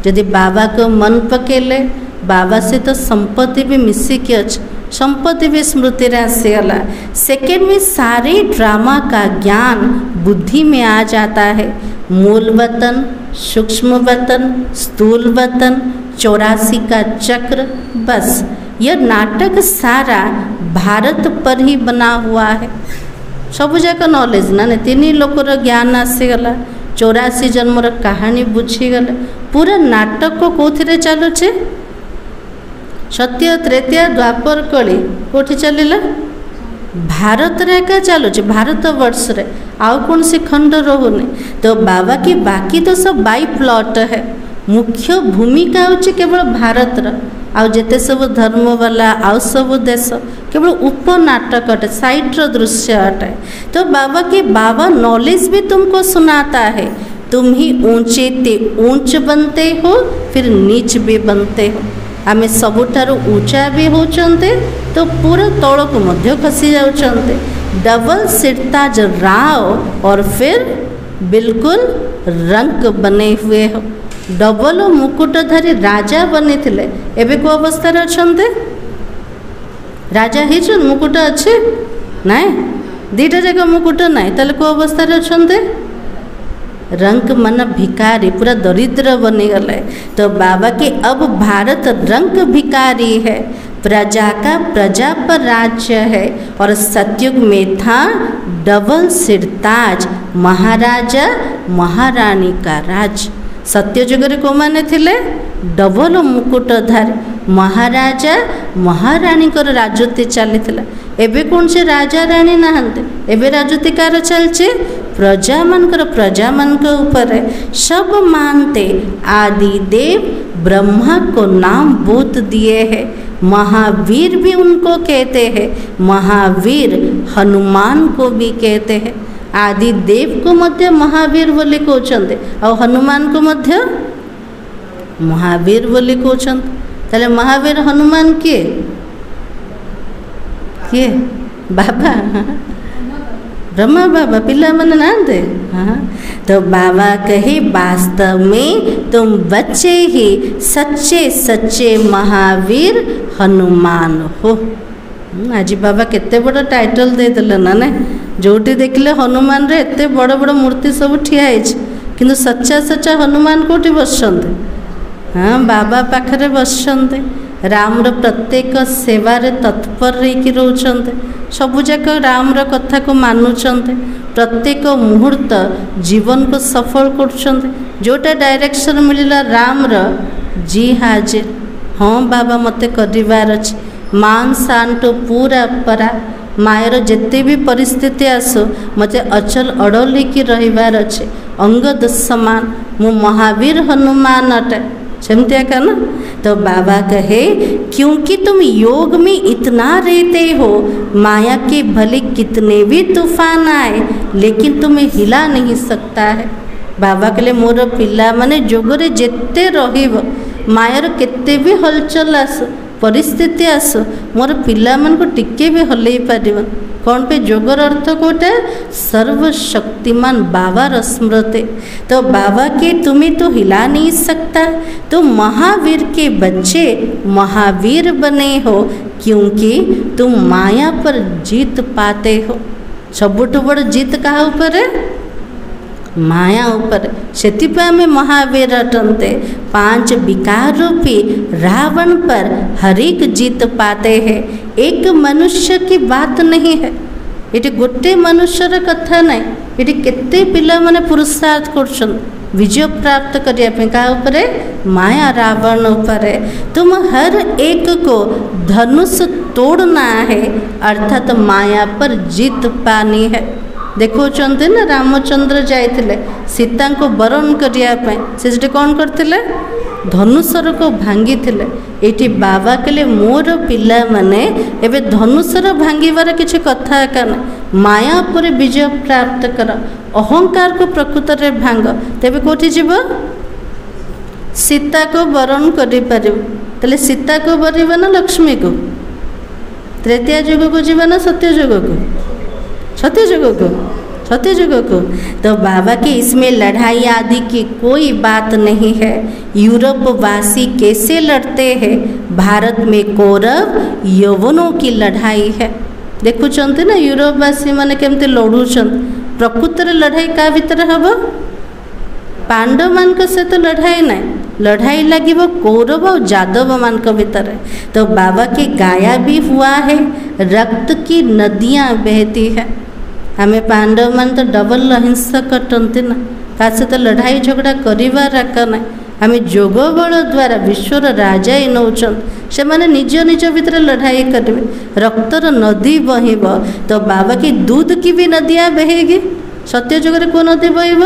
यदि बाबा को मन पकेले बाबा से तो संपत्ति भी मिसिकी अच्छी, संपत्ति भी स्मृति रे आसीगला। सेकेंड में सारे ड्रामा का ज्ञान बुद्धि में आ जाता है। मूल वतन, सूक्ष्म वतन, स्थूल वतन, 84 का चक्र, बस यह नाटक सारा भारत पर ही बना हुआ है। सब जाक नॉलेज ना तीन लोकर ज्ञान आसीगला। 84 जन्मर कहानी बुझीगले। पूरा नाटक को कौन चलुचे सत्य त्रेतीया द्वापर कली कौटी चलला भारत रे का चलुचे, भारत वर्ष रे आउ कौन से खंड रोने। तो बाबा की बाकी तो सब बाई प्लॉट है। मुख्य भूमिका होची केवल भारत रा, आउ जेते सब धर्म वाला आउ सब देश केवल उपनाटक अटे, साइड रो दृश्य अटे। तो बाबा नॉलेज भी तुमको सुनाता है। तुम ही ऊंचे ते ऊंच बनते हो, फिर नीच भी बनते हो। आमे सबुठारु ऊंचा भी होचंते तो पूरा तल को मध्य खसी जाउचंते। डबल सिरताज राव और फिर बिल्कुल रंक बने हुए हो। डबल मुकुटधारी राजा बनी थिले, एबे को अवस्था रे अछंते राजा ही छन मुकुट अच्छे नाई दीटा जगह मुकुट नाई ताले को अवस्था रे अछंते रंक मन भिकारी पूरा दरिद्र बनी गले। तो बाबा के अब भारत रंक भिकारी है, प्रजा का प्रजा पर राज्य है। और सतयुग में था डबल सिरताज, महाराजा महारानी का राज। सत्ययुग रे को माने थिले डबल मुकुटधारी महाराजा महारानी को राजत्व चली। एबे कौन से राजा रानी नहांते, एबे राजत्व कार चलचे प्रजा मान ऊपर सब मानते। आदि देव ब्रह्मा को नाम बोध दिए हैं, महावीर भी उनको कहते हैं, महावीर हनुमान को भी कहते हैं। आदि देव को मध्य महावीर बोली कहते और हनुमान को मध्य महावीर बोली कहते। ताले महावीर हनुमान किए किए बाबा ब्रह्मा बाबा पिला मन नाते। हाँ तो बाबा कहे वास्तव में तुम बच्चे ही सच्चे सच्चे महावीर हनुमान हो। आज बाबा केते बड़ टाइटल दे देले ना ने, जोटी देखले हनुमान रे एते बड़ बड़ मूर्ति सब ठिया है, किंतु सच्चा सच्चा हनुमान कोठी बसछन्ते। हाँ बाबा पाखरे बसछन्ते, राम प्रत्येक सेवारे तत्पर रही रोचन्ते, सबुजाक राम कथा को मानुचन्ते, प्रत्येक मुहूर्त जीवन को सफल कर जोटा डायरेक्शन मिलला राम जी हाजिर। हाँ बाबा मते करिवार अछि मान शान तो पूरा परा मायर जिते भी परिस्थिति आसो मते अचल अड़ल की रहिबार अच्छे अंगद समान मु महावीर हनुमान अटे सेमतिया का ना। तो बाबा कहे क्योंकि तुम योग में इतना रहते हो, माया के भले कितने भी तूफान आए लेकिन तुम्हें हिला नहीं सकता है। बाबा कहले मोर पिला माने जोगरे जेते रहिबो मायर केते भी हलचल आस परिस्थिति आस मोर पिला मन को टिके भी हलई पारिबन। कौन पे जोगर अर्थ कोटे सर्वशक्तिमान बाबा स्मृति। तो बाबा के तुम्हें तो हिला नहीं सकता, तो महावीर के बच्चे महावीर बने हो क्योंकि तुम माया पर जीत पाते हो। सबुठ बड़ जीत कहा ऊपर है? माया ऊपर। से आम महावीर अटंते 5 विकार रूपी रावण पर हरेक जीत पाते हैं। एक मनुष्य की बात नहीं है, ये गोटे मनुष्यर कथा नहीं, ये केते पिला माने पुरुषार्थ कर विजय प्राप्त करने क्या उपरे? माया रावण उपरे। तुम हर एक को धनुष तोड़ना है अर्थात माया पर जीत पानी है। देखो ना रामचंद्र जाइए सीता को वरण करने से कौन करते धनुषर को भांगी थिले। ये बाबा कहले मोर पिला माने एबे धनुषर भांगिबार किसी कथा का ना, माया पर विजय प्राप्त कर, अहंकार को प्रकृत में भांग, तेबे कोठी जीव सीता को वरण कर पारे। सीता को वरिब ना लक्ष्मी को? त्रेतीय युग को जीव ना सत्य युग को? सत्य युग को, सत्य युग को। तो बाबा के इसमें लड़ाई आदि की कोई बात नहीं है। यूरोप वासी कैसे लड़ते हैं, भारत में कौरव यौवनों की लड़ाई है। देखुं ना यूरोप वासी माने केमते लड़ुचन, प्रकृत लड़ाई का भीतर हम पांडव मान सहित लड़ाई नहीं, लड़ाई लगे कौरव और जादव मान भीतर। तो बाबा के गाया भी हुआ है रक्त की नदियाँ बहती है। हमें पांडव मान तो डबल अहिंसा कटंती ना, का सहित लड़ाई झगड़ा करार ना। आम जोग बल द्वारा विश्वर राजा ही नौचन से माने निज निज भीतर लड़ाई करेंगे, रक्तर नदी बहब। तो बाबा की दूध की भी नदियाँ बहेगी। सत्य जुगर को नदी बहब?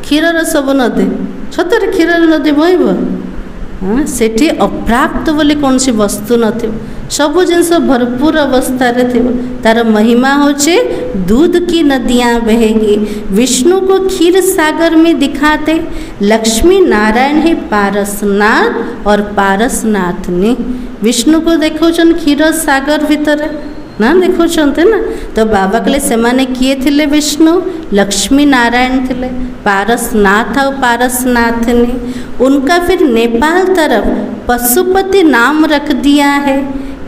क्षीर सब नदी, सतरे क्षीर नदी बहब। हाँ सेठी अप्राप्त बोली कौन सी वस्तु न सब जिनस भरपूर अवस्था तार महिमा होचे दूध की नदियाँ बहेगी। विष्णु को क्षीर सागर में दिखाते, लक्ष्मी नारायण है पारसनाथ और पारसनाथ ने विष्णु को देखोचन क्षीर सागर भीतर ना देखोचंते ना। तो बाबा कहले से माने किए थिले विष्णु लक्ष्मी नारायण थिले, पारसनाथ और पारसनाथ ने उनका फिर नेपाल तरफ पशुपति नाम रख दिया है।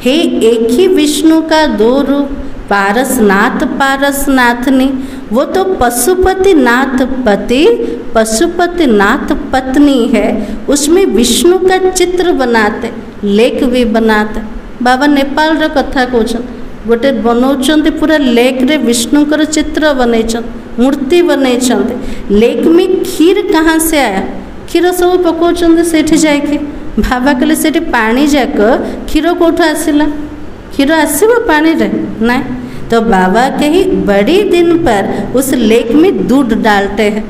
हे एक ही विष्णु का 2 रूप पारसनाथ पारसनाथ ने, वो तो पशुपति नाथ पति पशुपति नाथ पत्नी है, उसमें विष्णु का चित्र बनाते, लेख भी बनाते। बाबा नेपाल रो कथा कहछन, गोटे बनौचंती पूरा लेक रे विष्णुकर चित्र बनैछन, मूर्ति बनैछन। लेक में क्षीर कहाँ से आया? क्षीर सब पकाउछन सेठी जाके। बाबा कहले सेठी पानी जाक क्षीर कौटू आसिला? क्षीर आसीबो पानी रे ना। तो बाबा कही बड़े दिन पर उस लेक में दूध डालते हैं।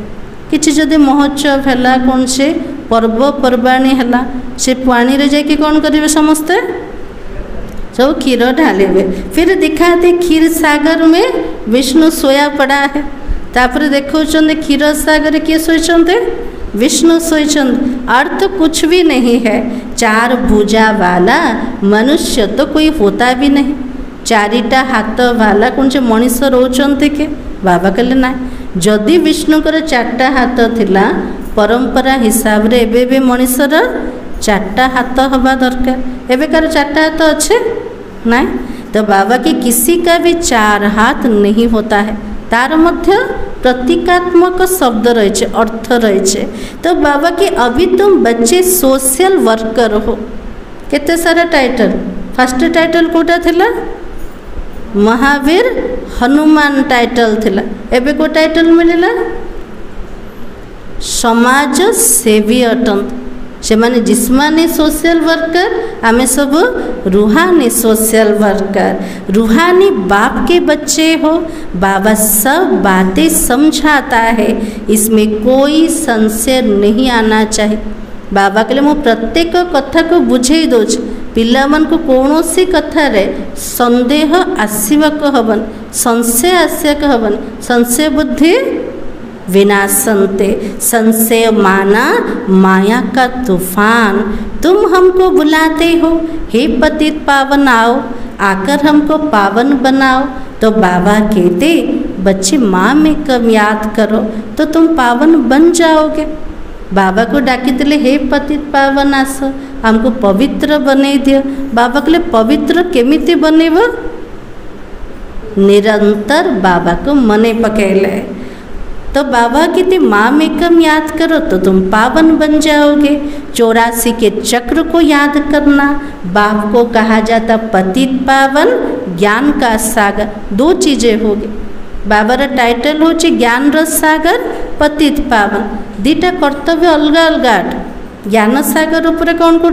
किसी जदि महोत्सव है कौन से पर्वपर्वाणी है से पानी रे जाके कौन करेंगे समस्ते सब क्षीर ढालिबे। फिर दिखाते क्षीर सागर में विष्णु सोया पड़ा है। तापर देखो क्षीर सागर किए सोचते? विष्णु सोचंद। अर्थ कुछ भी नहीं है, 4 भुजा वाला मनुष्य तो कोई होता भी नहीं, 4टा हाथ वाला कौन से मनीष रोचंते के? बाबा कहले ना, जदि विष्णुकर 4टा हाथ थिला परंपरा हिसाब रे एबे भी मनीषर 4टा हाथ हवा दरकार। एबे कार 4टा हाथ अच्छे ना? तो बाबा के किसी का भी 4 हाथ नहीं होता है, तार मध्य प्रतीकात्मक शब्द रही, अर्थ रही। तो बाबा के अभी तुम बच्चे सोशल वर्कर हो। केते सारा टाइटल, फर्स्ट टाइटल कोटा थिला? महावीर हनुमान टाइटल थिला। एबे को टाइटल मिलला? समाज सेवी अटंत। से माने जिस्मानी सोशल वर्कर, आमे सब रूहानी सोशल वर्कर। रूहानी बाप के बच्चे हो, बाबा सब बातें समझाता है, इसमें कोई संशय नहीं आना चाहिए। बाबा कहले मु प्रत्येक कथा को बुझे दौच, पिला मन को कौन सी कथार संदेह आसवाक हबन, संशय आसवाक हबन। संशय बुद्धि विनाशन्ते, संशय माना माया का तूफान। तुम हमको बुलाते हो, हे पतित पावन आओ, आकर हमको पावन बनाओ। तो बाबा कहते बच्चे माँ में कब याद करो तो तुम पावन बन जाओगे। बाबा को डाकी दिले हे पतित पावन आस, हमको पवित्र बने दियो। बाबा कहले पवित्र केमिति बनेब? निरंतर बाबा को मने पकेले। तो बाबा कहते माँ में कम याद करो तो तुम पावन बन जाओगे। 84 के चक्र को याद करना। बाप को कहा जाता पतित पावन, ज्ञान का सागर। दो चीजें होगी। बाबार टाइटल हो ज्ञान रस सागर, पतित पावन। दीटा कर्तव्य अलग अलग। ज्ञान सागर उपर कौन कर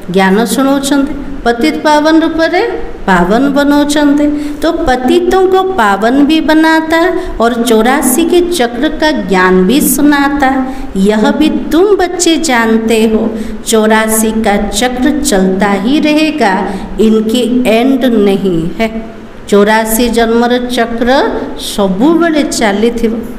ज्ञान शुणाउछन्ते, पतित पावन रूप पावन बनाउछन्ते। तो पतितों को पावन भी बनाता और 84 के चक्र का ज्ञान भी सुनाता। यह भी तुम बच्चे जानते हो, 84 का चक्र चलता ही रहेगा, इनकी एंड नहीं है। 84 जन्मर चक्र सबु बेले चली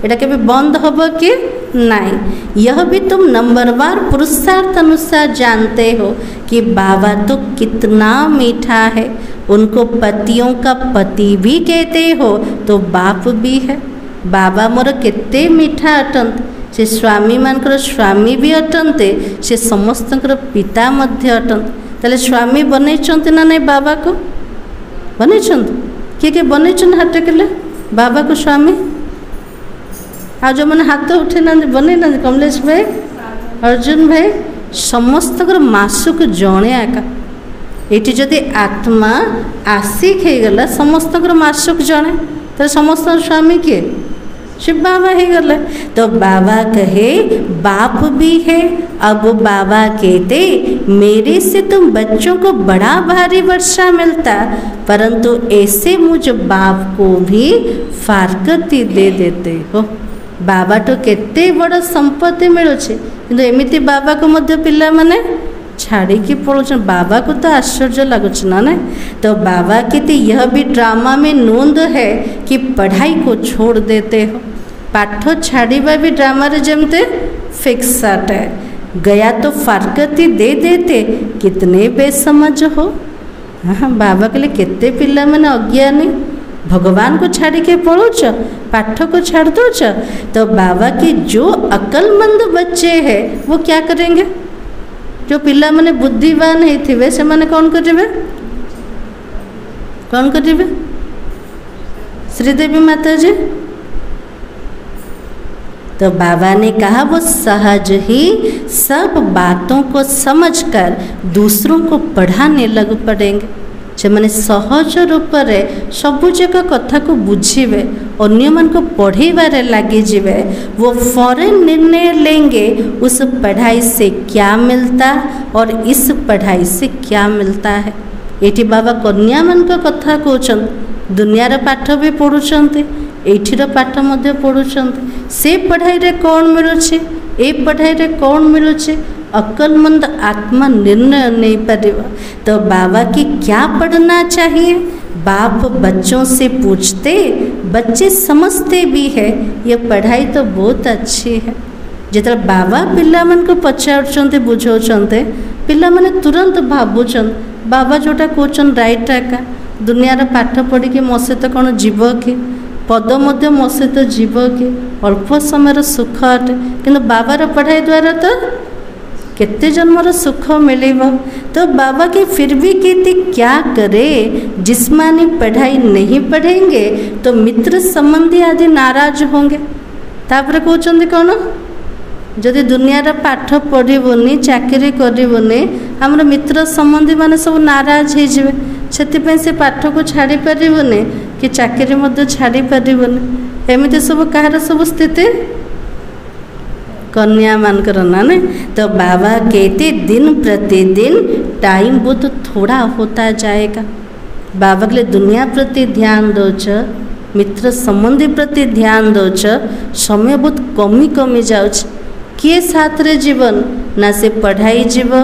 एटा के बंद हम कि नहीं। यह भी तुम नंबरवार पुरुषार्थ अनुसार जानते हो कि बाबा तो कितना मीठा है। उनको पतियों का पति भी कहते हो तो बाप भी है। बाबा मोर केते मीठा अटंत, से स्वामी मानकर स्वामी भी अटंते, से समस्तकर पिता मध्य अटंत। ताले स्वामी बनैछन्ते ना नहीं बाबा को? बनैछन्ते। किए बन हाथ टेकले बाबा को स्वामी? आ जो मैंने हाथ उठे ना बन ना कमलेश भाई, अर्जुन भाई, समस्त मासुक जड़े आका। ये जदि आत्मा आसिक हो गला समस्त मासुक जड़े, तो समस्त स्वामी किए? शिव बाबा हो गले। तो बाबा कहे बाप भी है। अब बाबा कहते मेरे से तुम बच्चों को बड़ा भारी वर्षा मिलता, परंतु ऐसे मुझ बाप को भी फारकती दे देते हो। बाबा तो केते बड़ संपत्ति मिलुछे, किंतु एमिति बाबा को मध्य पिला माने छाड़ी की पड़ोच। बाबा को तो आश्चर्य लगुच ना नहीं। तो बाबा कहते यह भी ड्रामा में नोंद है कि पढ़ाई को छोड़ देते हो। पाठ छाड़ीबा भी ड्रामा रे जमते फिक्स है। गया तो फारकती दे देते, कितने बेसमझ हो। हाँ, बाबा के लिए केते पिला मैंने अज्ञानी, भगवान को छाड़ी के पढ़ोच, पाठ को छाड़ दोच। तो बाबा के जो अकलमंद बच्चे हैं वो क्या करेंगे? जो पिला माने बुद्धिवान होते से माने कौन करेंगे? कौन करेंगे? श्रीदेवी माता जी। तो बाबा ने कहा वो सहज ही सब बातों को समझकर दूसरों को पढ़ाने लग पड़ेंगे। से माने सहज रूप से सबु जगह कथा को बुझे, अन्य मन को पढ़ेबारे लगी जीवे। वो फौरन निर्णय लेंगे उस पढ़ाई से क्या मिलता और इस पढ़ाई से क्या मिलता है। ये बाबा कन्या मन को कथा कहते, दुनियार पाठ भी पढ़ुंट, एठिर पाठ मध्य पढ़ुंट। से पढ़ाई रे कौन मिलुछे, ए पढ़ाई रे कौन मिलुछे, अकलमंद आत्मा निर्णय नहीं पारेगा। तो बाबा की क्या पढ़ना चाहिए? बाप बच्चों से पूछते, बच्चे समझते भी है ये पढ़ाई तो बहुत अच्छी है। जिते बाबा पिला मन को पचार बुझाते, पिला माने तुरंत भावुन बाबा जोटा कहते राइट एका। दुनियार पाठ पढ़ी कि मो सहित कौन जीव कि, पद मध्य मो सहित जीव कि, अल्प समय सुख अटे। किंतु बाबार पढ़ाई द्वारा तो केते जन्मर सुख मिलेगा। तो बाबा के फिर भी कहते क्या करे, जिस्मानी पढ़ाई नहीं पढ़ेंगे तो मित्र संबंधी आदि नाराज होंगे। तापर कहते कौन, जदि दुनियार पाठ पढ़ोनी चाकरी करनी, आमर मित्र संबंधी माने सब नाराज हो, से पाठ को छाड़ी पारबनी कि चाकरी मध्य छाड़ी पारबनी। एमती सब कहार सब स्थिति कन्या मानकर ना ने। तो बाबा कहते दिन प्रतिदिन टाइम बहुत थोड़ा होता जाएगा। बाबा के लिए दुनिया प्रति ध्यान दौच, मित्र संबंधी प्रति ध्यान दौच, समय बहुत कमी कमी जाउछ। किए साथ रे जीवन ना से पढ़ाई जीव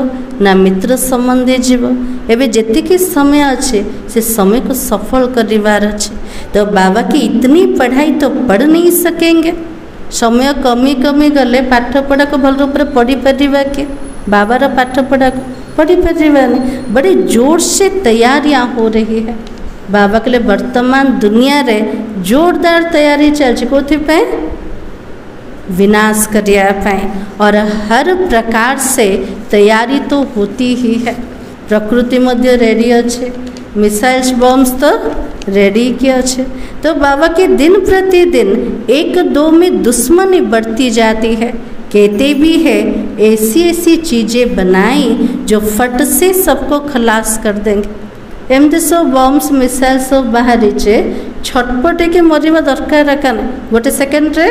ना मित्र संबंधी जीव। एबे जेतिकी समय अच्छे से समय को सफल करिवार अच्छे। तो बाबा की इतनी पढ़ाई तो पढ़ नहीं सकेंगे। समय कमी कमी गले पाठ पढ़ा को भल रूप पढ़ी पारिबा के? बाबार पाठ पढ़ा को पढ़ी पारिबा नहीं। बड़ी जोर से तैयारियां हो रही है बाबा के लिए। वर्तमान दुनिया रे जोरदार तैयारी चलती कोथि पे? विनाश करिया पाए। और हर प्रकार से तैयारी तो होती ही है। प्रकृति मध्य रेडी अच्छे, मिसाइल्स बम्स तो रेडी के अच्छे। तो बाबा के दिन प्रतिदिन एक दो में दुश्मनी बढ़ती जाती है। कहते भी है ऐसी ऐसी चीज़ें बनाई जो फट से सबको खलास कर देंगे। एमती सब बम्स मिसाइल सब बाहरी छटपटे के मरवा दरकार का ना। गोटे सेकेंड रे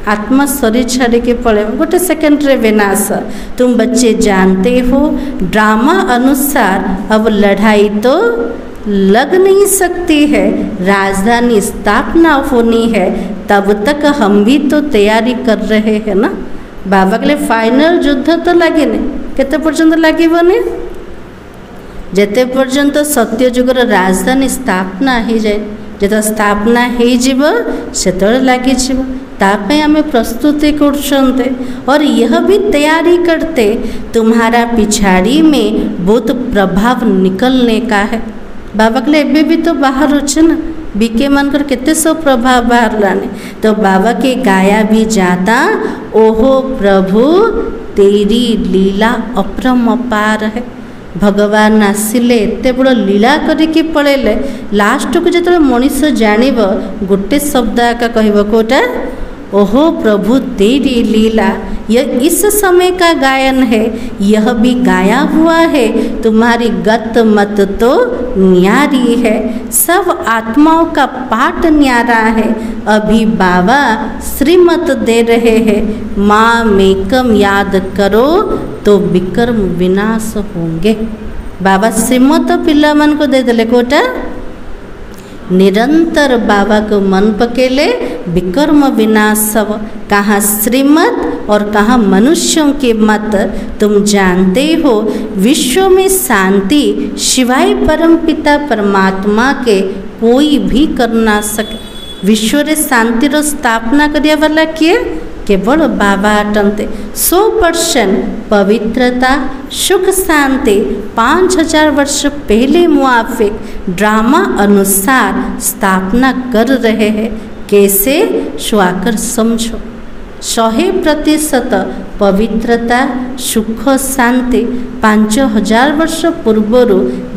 आत्मा शरीर छाड़ी के पड़े, गोटे सेकेंड रे विनाश। तुम बच्चे जानते हो ड्रामा अनुसार अब लड़ाई तो लग नहीं सकती है, राजधानी स्थापना होनी है। तब तक हम भी तो तैयारी कर रहे हैं ना। बाबा के लिए फाइनल युद्ध तो लगे नहीं। केते पर्यंत लगे जेते पर्यंत सत्य जुगर राजधानी स्थापना हो जाए, जो स्थापना हो लगे तापे हमें प्रस्तुति करते और यह भी तैयारी करते तुम्हारा पिछाड़ी में बहुत प्रभाव निकलने का है। बाबा के लिए एबे भी तो बाहर अच्छे ना। बीके मानकर केते सब प्रभाव बाहर लाने। तो बाबा के गाया भी जाता ओहो प्रभु तेरी लीला अपरम अपार है। भगवान आसिले एत बड़ लीला करके पड़ेले लास्ट को जो मनीष जान गोटे शब्द आका कह कोटा ओहो प्रभु तेरी लीला। यह इस समय का गायन है, यह भी गाया हुआ है। तुम्हारी गत मत तो न्यारी है, सब आत्माओं का पाठ न्यारा है। अभी बाबा श्रीमत दे रहे हैं माँ मेकम याद करो तो विक्रम विनाश होंगे। बाबा श्रीमत पिला मन को दे देले कोटा निरंतर बाबा को मन पकेले विकर्म विनाश सब। कहाँ श्रीमत और कहाँ मनुष्यों के मत। तुम जानते हो विश्व में शांति शिवाय परम पिता परमात्मा के कोई भी कर ना सके। विश्व रे शांति रो स्थापना करिया वाला किए केवल बाबा अटंते। 100% पवित्रता सुख शांति 5000 वर्ष पहले मुआफिक ड्रामा अनुसार स्थापना कर रहे हैं। कैसे स्वाकर समझो। 100% पवित्रता सुख शांति 5000 वर्ष पूर्वर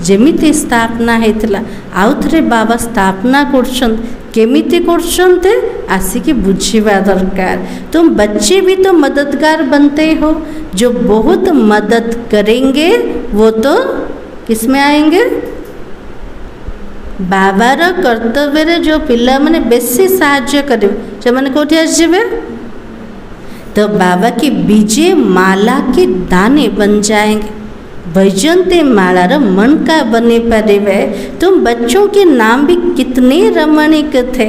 जमिति स्थापना होता आउ थे बाबा स्थापना कर केमिति करछन्ते आसिकी बुझीवा दरकार। तुम बच्चे भी तो मददगार बनते हो, जो बहुत मदद करेंगे वो तो किसमें आएंगे? बाबार कर्तव्य जो पिला माने बेसी साहाय्य करे से माने कोठी आसीबे तो बाबा की बीजे माला के दाने बन जाएंगे। वैजंती मालार मन का बने पारे। तुम बच्चों के नाम भी कितने रमणीक थे,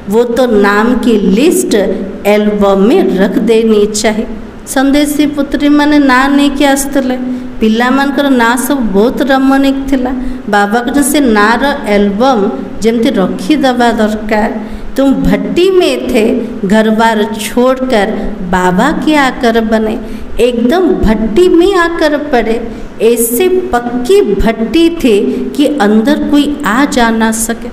वो तो नाम की लिस्ट एल्बम में रख देनी चाहिए। संदेशी पुत्री माने ना नहीं कि आसते पिला मानकर ना सब बहुत रमणीक थिला। बाबा को जैसे नार एल्बम जमती रखीदबा दरकार। तुम भट्टी में थे, घर बार छोड़कर बाबा के आकर बने, एकदम भट्टी में आकर पड़े। ऐसे पक्की भट्टी थी कि अंदर कोई आ जा ना सके।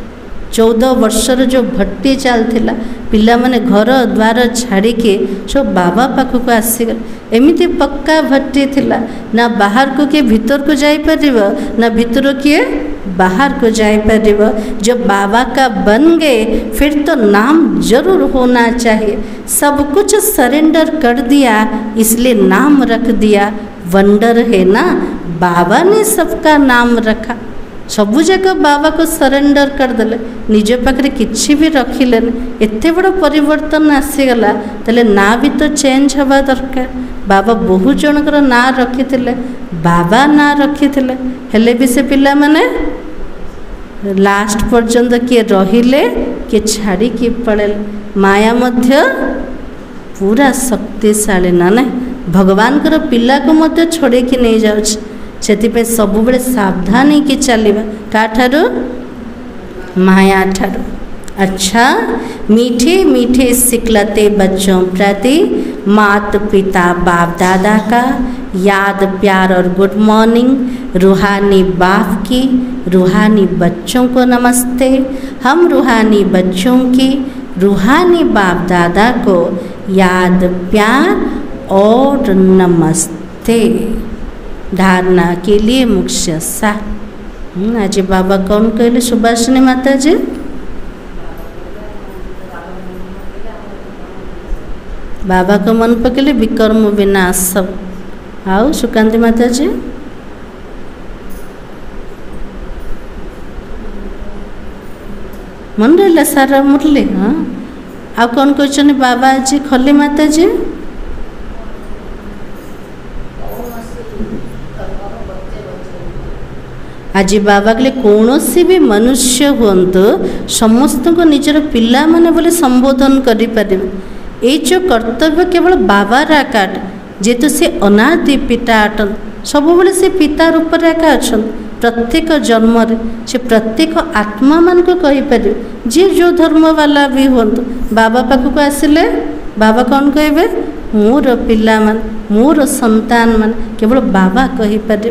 14 वर्षर जो भट्टी चलता पिला माने घर द्वार छाड़ी के सब बाबा पाखक आसीगले। एमती पक्का भट्टी थिला, ना बाहर को किए भीतर को जाई परिबो ना भीतर किए बाहर को जाई परिबो। जब बाबा का बन गए फिर तो नाम जरूर होना चाहिए। सब कुछ सरेंडर कर दिया इसलिए नाम रख दिया। वंडर है ना, बाबा ने सबका नाम रखा। सबू जाक बाबा को सरेंडर करदे निज पाखे किसी भी रखिले एत बड़ परिवर्तन आसीगला तेल ना भी तो चेंज हवा दरकार। बाबा बहुत जनकर ना रखी बाबा ना रखी हेले भी से पिला माने लास्ट पर्यंत किए रहिले किए छाड़ी किए पड़े माया मध्य पूरा शक्तिशाली ना ना भगवान कर पिला को मध्य छोड़े कि नहीं जाउछ से सब बड़े सावधान कि चलवा काठारू माया ठारू। अच्छा मीठे मीठे सिखलते बच्चों प्रति मात पिता बाप दादा का याद प्यार और गुड मॉर्निंग। रूहानी बाप की रूहानी बच्चों को नमस्ते। हम रूहानी बच्चों की रूहानी बाप दादा को याद प्यार और नमस्ते। धारणा के लिए मुख्य सा आज बाबा कौन कहले सुभाषिनी माता जी बाबा को मन पकड़े विकर्म विनाश सब। आओ सुकांति माता जी मन रहा सारा मुरली। हाँ आ कौन कहते बाबा जी खली माता जी आज बाबा कहले कौन भी मनुष्य हूँ समस्त को निजर पिला माने बोले संबोधन करें। ये जो कर्तव्य केवल बाबार आकाट जेतु से अनादि पिता अटन सब बड़े से पिता रूप में एका अच्छा प्रत्येक जन्म से प्रत्येक आत्मा मान को कहीपर जी जो धर्म वाला भी हूँ बाबा पाखक आसिले बाबा कौन कहे मोर पिला मान मोर संतान मान केवल बाबा कहीपर।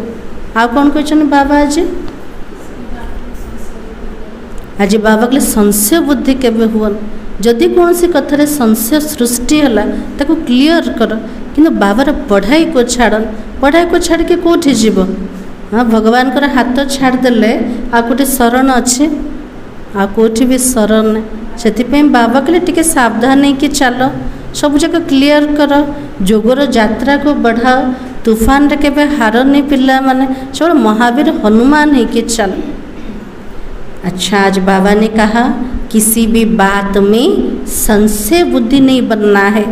आ कौन कहते बाबा आज बाबा कहले संशय बुद्धि केवे हुआ जदि कौन सी कथार संशय सृष्टि है ताको क्लीयर कर किंतु बाबार पढ़ाई को छाड़ पढ़ाई को छाड़ के कौटी जीव। हाँ भगवान को हाथ छाड़देले आ गोटे शरण अच्छे आ कौटी भी शरण से बाबा कहले टिके सावधान नहीं कि चल सब जगह क्लीयर कर जोगर यात्रा को बढ़ाओ तूफान रे केबे हार नहीं पिला माने सब महावीर हनुमान है कि चल। अच्छा आज बाबा ने कहा किसी भी बात में संशय बुद्धि नहीं बनना है।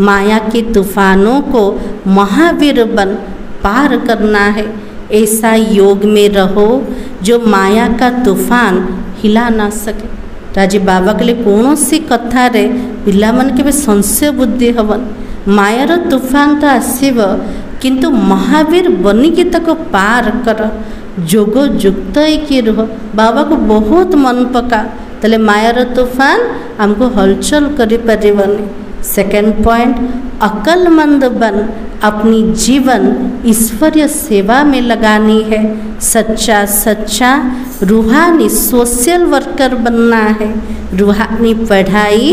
माया के तूफानों को महावीर बन पार करना है। ऐसा योग में रहो जो माया का तूफान हिला ना सके। तो आज बाबा के लिए कौन सी कथा रे पिला मन के संशय बुद्धि हवन मायार तूफान तो आसीब किंतु महावीर बनिकी तक पार कर जोग युक्त कि रुह। बाबा को बहुत मन पका तेल मायार तूफान हमको हलचल करें। सेकेंड पॉइंट अकलमंद बन अपनी जीवन ईश्वरीय सेवा में लगानी है। सच्चा सच्चा रूहानी सोशल वर्कर बनना है। रूहानी पढ़ाई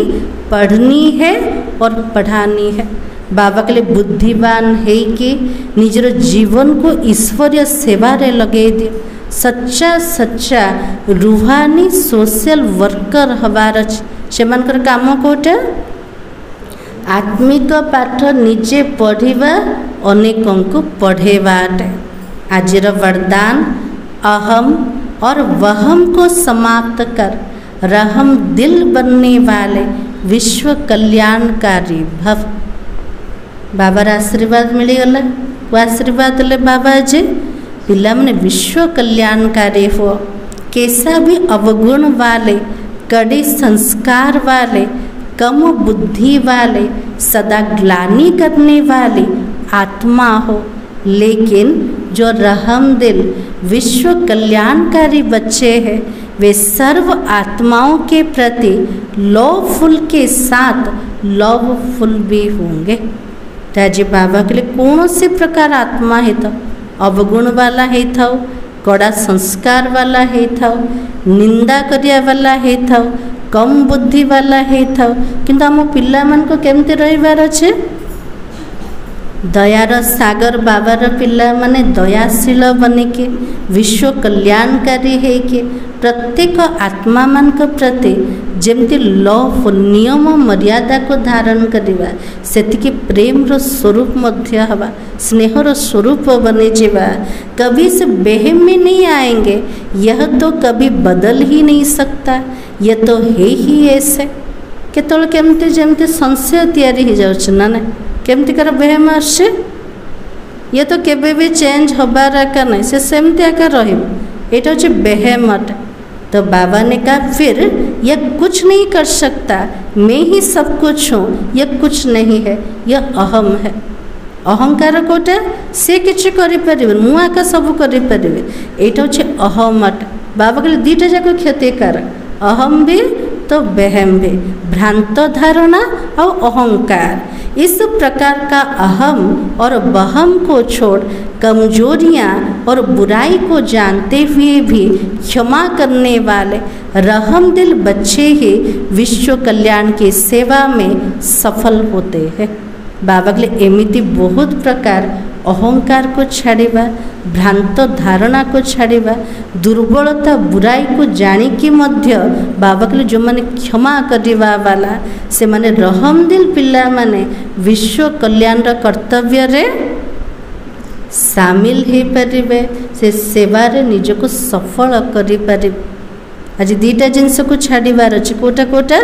पढ़नी है और पढ़ानी है। बाबा के लिए बुद्धिमान है कि निजर जीवन को ईश्वरीय सेवा रे लगे दियो। सच्चा सच्चा रूहानी सोशल वर्कर हबार से काम कोटे आत्मिक पाठ निजे पढ़ा अनेकों को पढ़ेवाटे। आजिर वरदान अहम और वहम को समाप्त कर रहम दिल बनने वाले विश्व कल्याणकारी भव। बाबार आशीर्वाद मिलगला वो आशीर्वाद ले बाबा जी पिला मैंने विश्व कल्याणकारी हो। कैसा भी अवगुण वाले कड़े संस्कार वाले कम बुद्धि वाले सदा ग्लानि करने वाली आत्मा हो, लेकिन जो रहम दिल विश्व कल्याणकारी बच्चे हैं वे सर्व आत्माओं के प्रति लवफुल के साथ लवफुल भी होंगे। राजी बाबा के लिए कौन से प्रकार आत्मा है तो अवगुण वाला है था कड़ा संस्कार वाला है था निंदा करिया वाला है था कम बुद्धि वाला है था किंतु आम पिला मान को केमती रहिबार अच्छे दयार सागर बाबार पिला माने दयाशील बनिके विश्व कल्याणकारी है प्रत्येक आत्मा मान प्रति जमती लव नियम मर्यादा को धारण करवा सेतिकी प्रेम रो स्वरूप मध्य हवा स्नेहर स्वरूप बने जीवा कभी से बेहम में नहीं आएंगे। यह तो कभी बदल ही नहीं सकता, यह तो है ही ऐसे। केतल केमती जमती संशय तैयारी हो जाउछ ना ना केमती कर बेहम आसे ये तो केबे भी चेंज होबार आका नहीं से सेमती आका रहिब एटा होचे बेहमट। तो बाबा ने कहा फिर यह कुछ नहीं कर सकता, मैं ही सब कुछ हूँ, यह कुछ नहीं है, यह अहम है। अहंकार कोटा से किसी करें मु आका सब करें एटा होचे अहमट। बाबा कहले दीटा जाक क्षतिकारक अहम भी तो बेहम भी, भ्रांत धारणा और अहंकार। इस प्रकार का अहम और बहम को छोड़ कमजोरियां और बुराई को जानते हुए भी क्षमा करने वाले रहम दिल बच्चे ही विश्व कल्याण की सेवा में सफल होते हैं। बाबा के लिए एमिति बहुत प्रकार अहंकार को छाड़िबा, भ्रांत धारणा को छाड़िबा, दुर्बलता बुराई को जानिकी मध्य बाबा के लिए जो माने क्षमा करवा वाला से माने रहम दिल पिला माने विश्व कल्याण कर्तव्य रे सामिल हो पारे, से सेवा रे निज को सफल करि पारे। आज दीटा जिनस को छाड़िबार अछि कोटा कोटा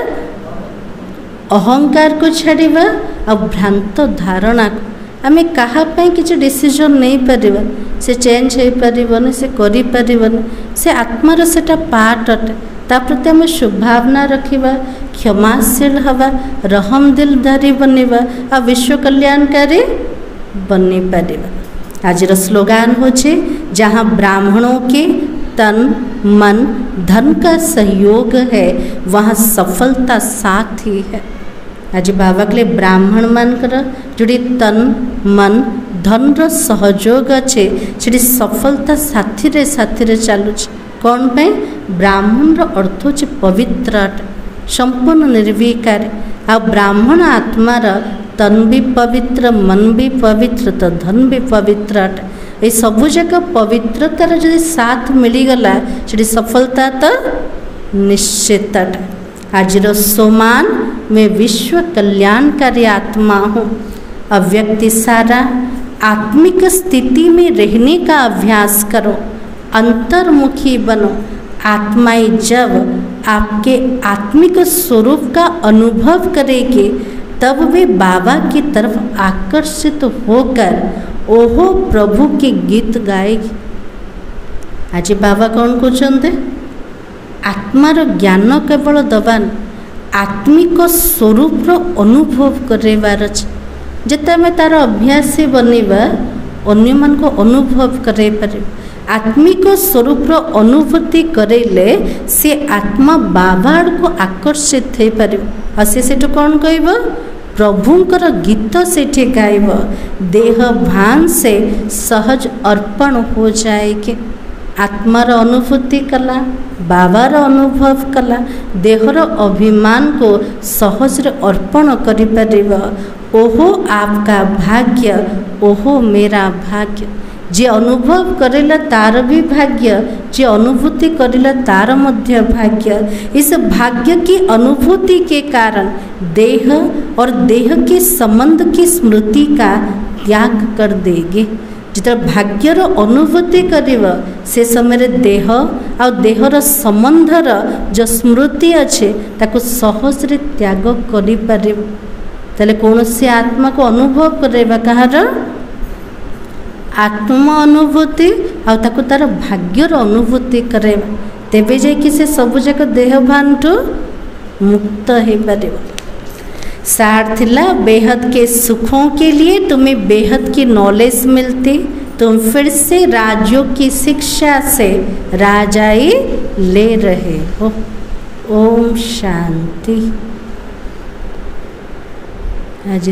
अहंकार को छाड़िबा और भ्रांत धारणा को। आमे कहा पई किछि डिसीजन नहीं परिबा, से चेंज हो पारिबनी, से करि पारिबनी, से आत्मार सेटा पार्ट अटे। ता प्रति आमे शुभभावना रखिबा, क्षमाशील हवा, रहम दिलधारी बनिबा आ विश्व कल्याणकारी बनी पारिबा। आज स्लोगान होचे जहाँ ब्राह्मणों के तन मन धन का सहयोग है वहाँ सफलता साथ ही है। आज बाबा के लिए ब्राह्मण मानकर जोड़ी तन मन धन रो सहयोग अच्छे से सफलता साथी रे चलुच। कौन पे ब्राह्मण रो अर्थ होचे पवित्र संपूर्ण निर्विकार। आ ब्राह्मण आत्मार तन भी पवित्र, मन भी पवित्र, तो धन भी पवित्र। ये सबू जगह पवित्रतार जो साथ मिलीगला से सफलता तो निश्चित। आज सोमान मैं विश्व कल्याणकारी आत्मा हूँ। अब व्यक्ति सारा आत्मिक स्थिति में रहने का अभ्यास करो, अंतर्मुखी बनो। आत्माएं जब आपके आत्मिक स्वरूप का अनुभव करेगी तब वे बाबा की तरफ आकर्षित होकर ओहो प्रभु के गीत गाएगी। आज बाबा कौन कहते आत्मार ज्ञान केवल दबान आत्मिक स्वरूप अनुभव करवार अच्छे। जिते आम तार अभ्यासी बनवा अन्य मान को अनुभव करे पारे। आत्मिक स्वरूप अनुभूति करेले से आत्मा बाबा को आकर्षित हो पार। से कौन कह प्रभुंकर गीत से गायब, देह भान से सहज अर्पण हो जाएगी। आत्मार अनुभूति कला, बाबार अनुभव कला, देहर अभिमान को सहज अर्पण करि परिबा। ओहो आपका भाग्य, ओहो मेरा भाग्य। जे अनुभव करेला तार भी भाग्य, जे अनुभूति करेला तार मध्य भाग्य। इस भाग्य की अनुभूति के कारण देह और देह के संबंध की स्मृति का त्याग कर देगी। जिते भाग्यर अनुभूति करिव से समय देह आ देहर संबंधर जो स्मृति अच्छे ताको सहज रे त्याग करि परिव। ताले कौन से आत्मा को अनुभव करेबा कहार आत्मा अनुभूति आ ताको तार भाग्यर अनुभूति करेबा, तेबे जे कि से सब जक देह भांठु मुक्त हो परिव। सार थिला बेहद के सुखों के लिए तुम्हें बेहद की नॉलेज मिलती, तुम फिर से राजों की शिक्षा से राजाई ले रहे हो। ओम शांति। आज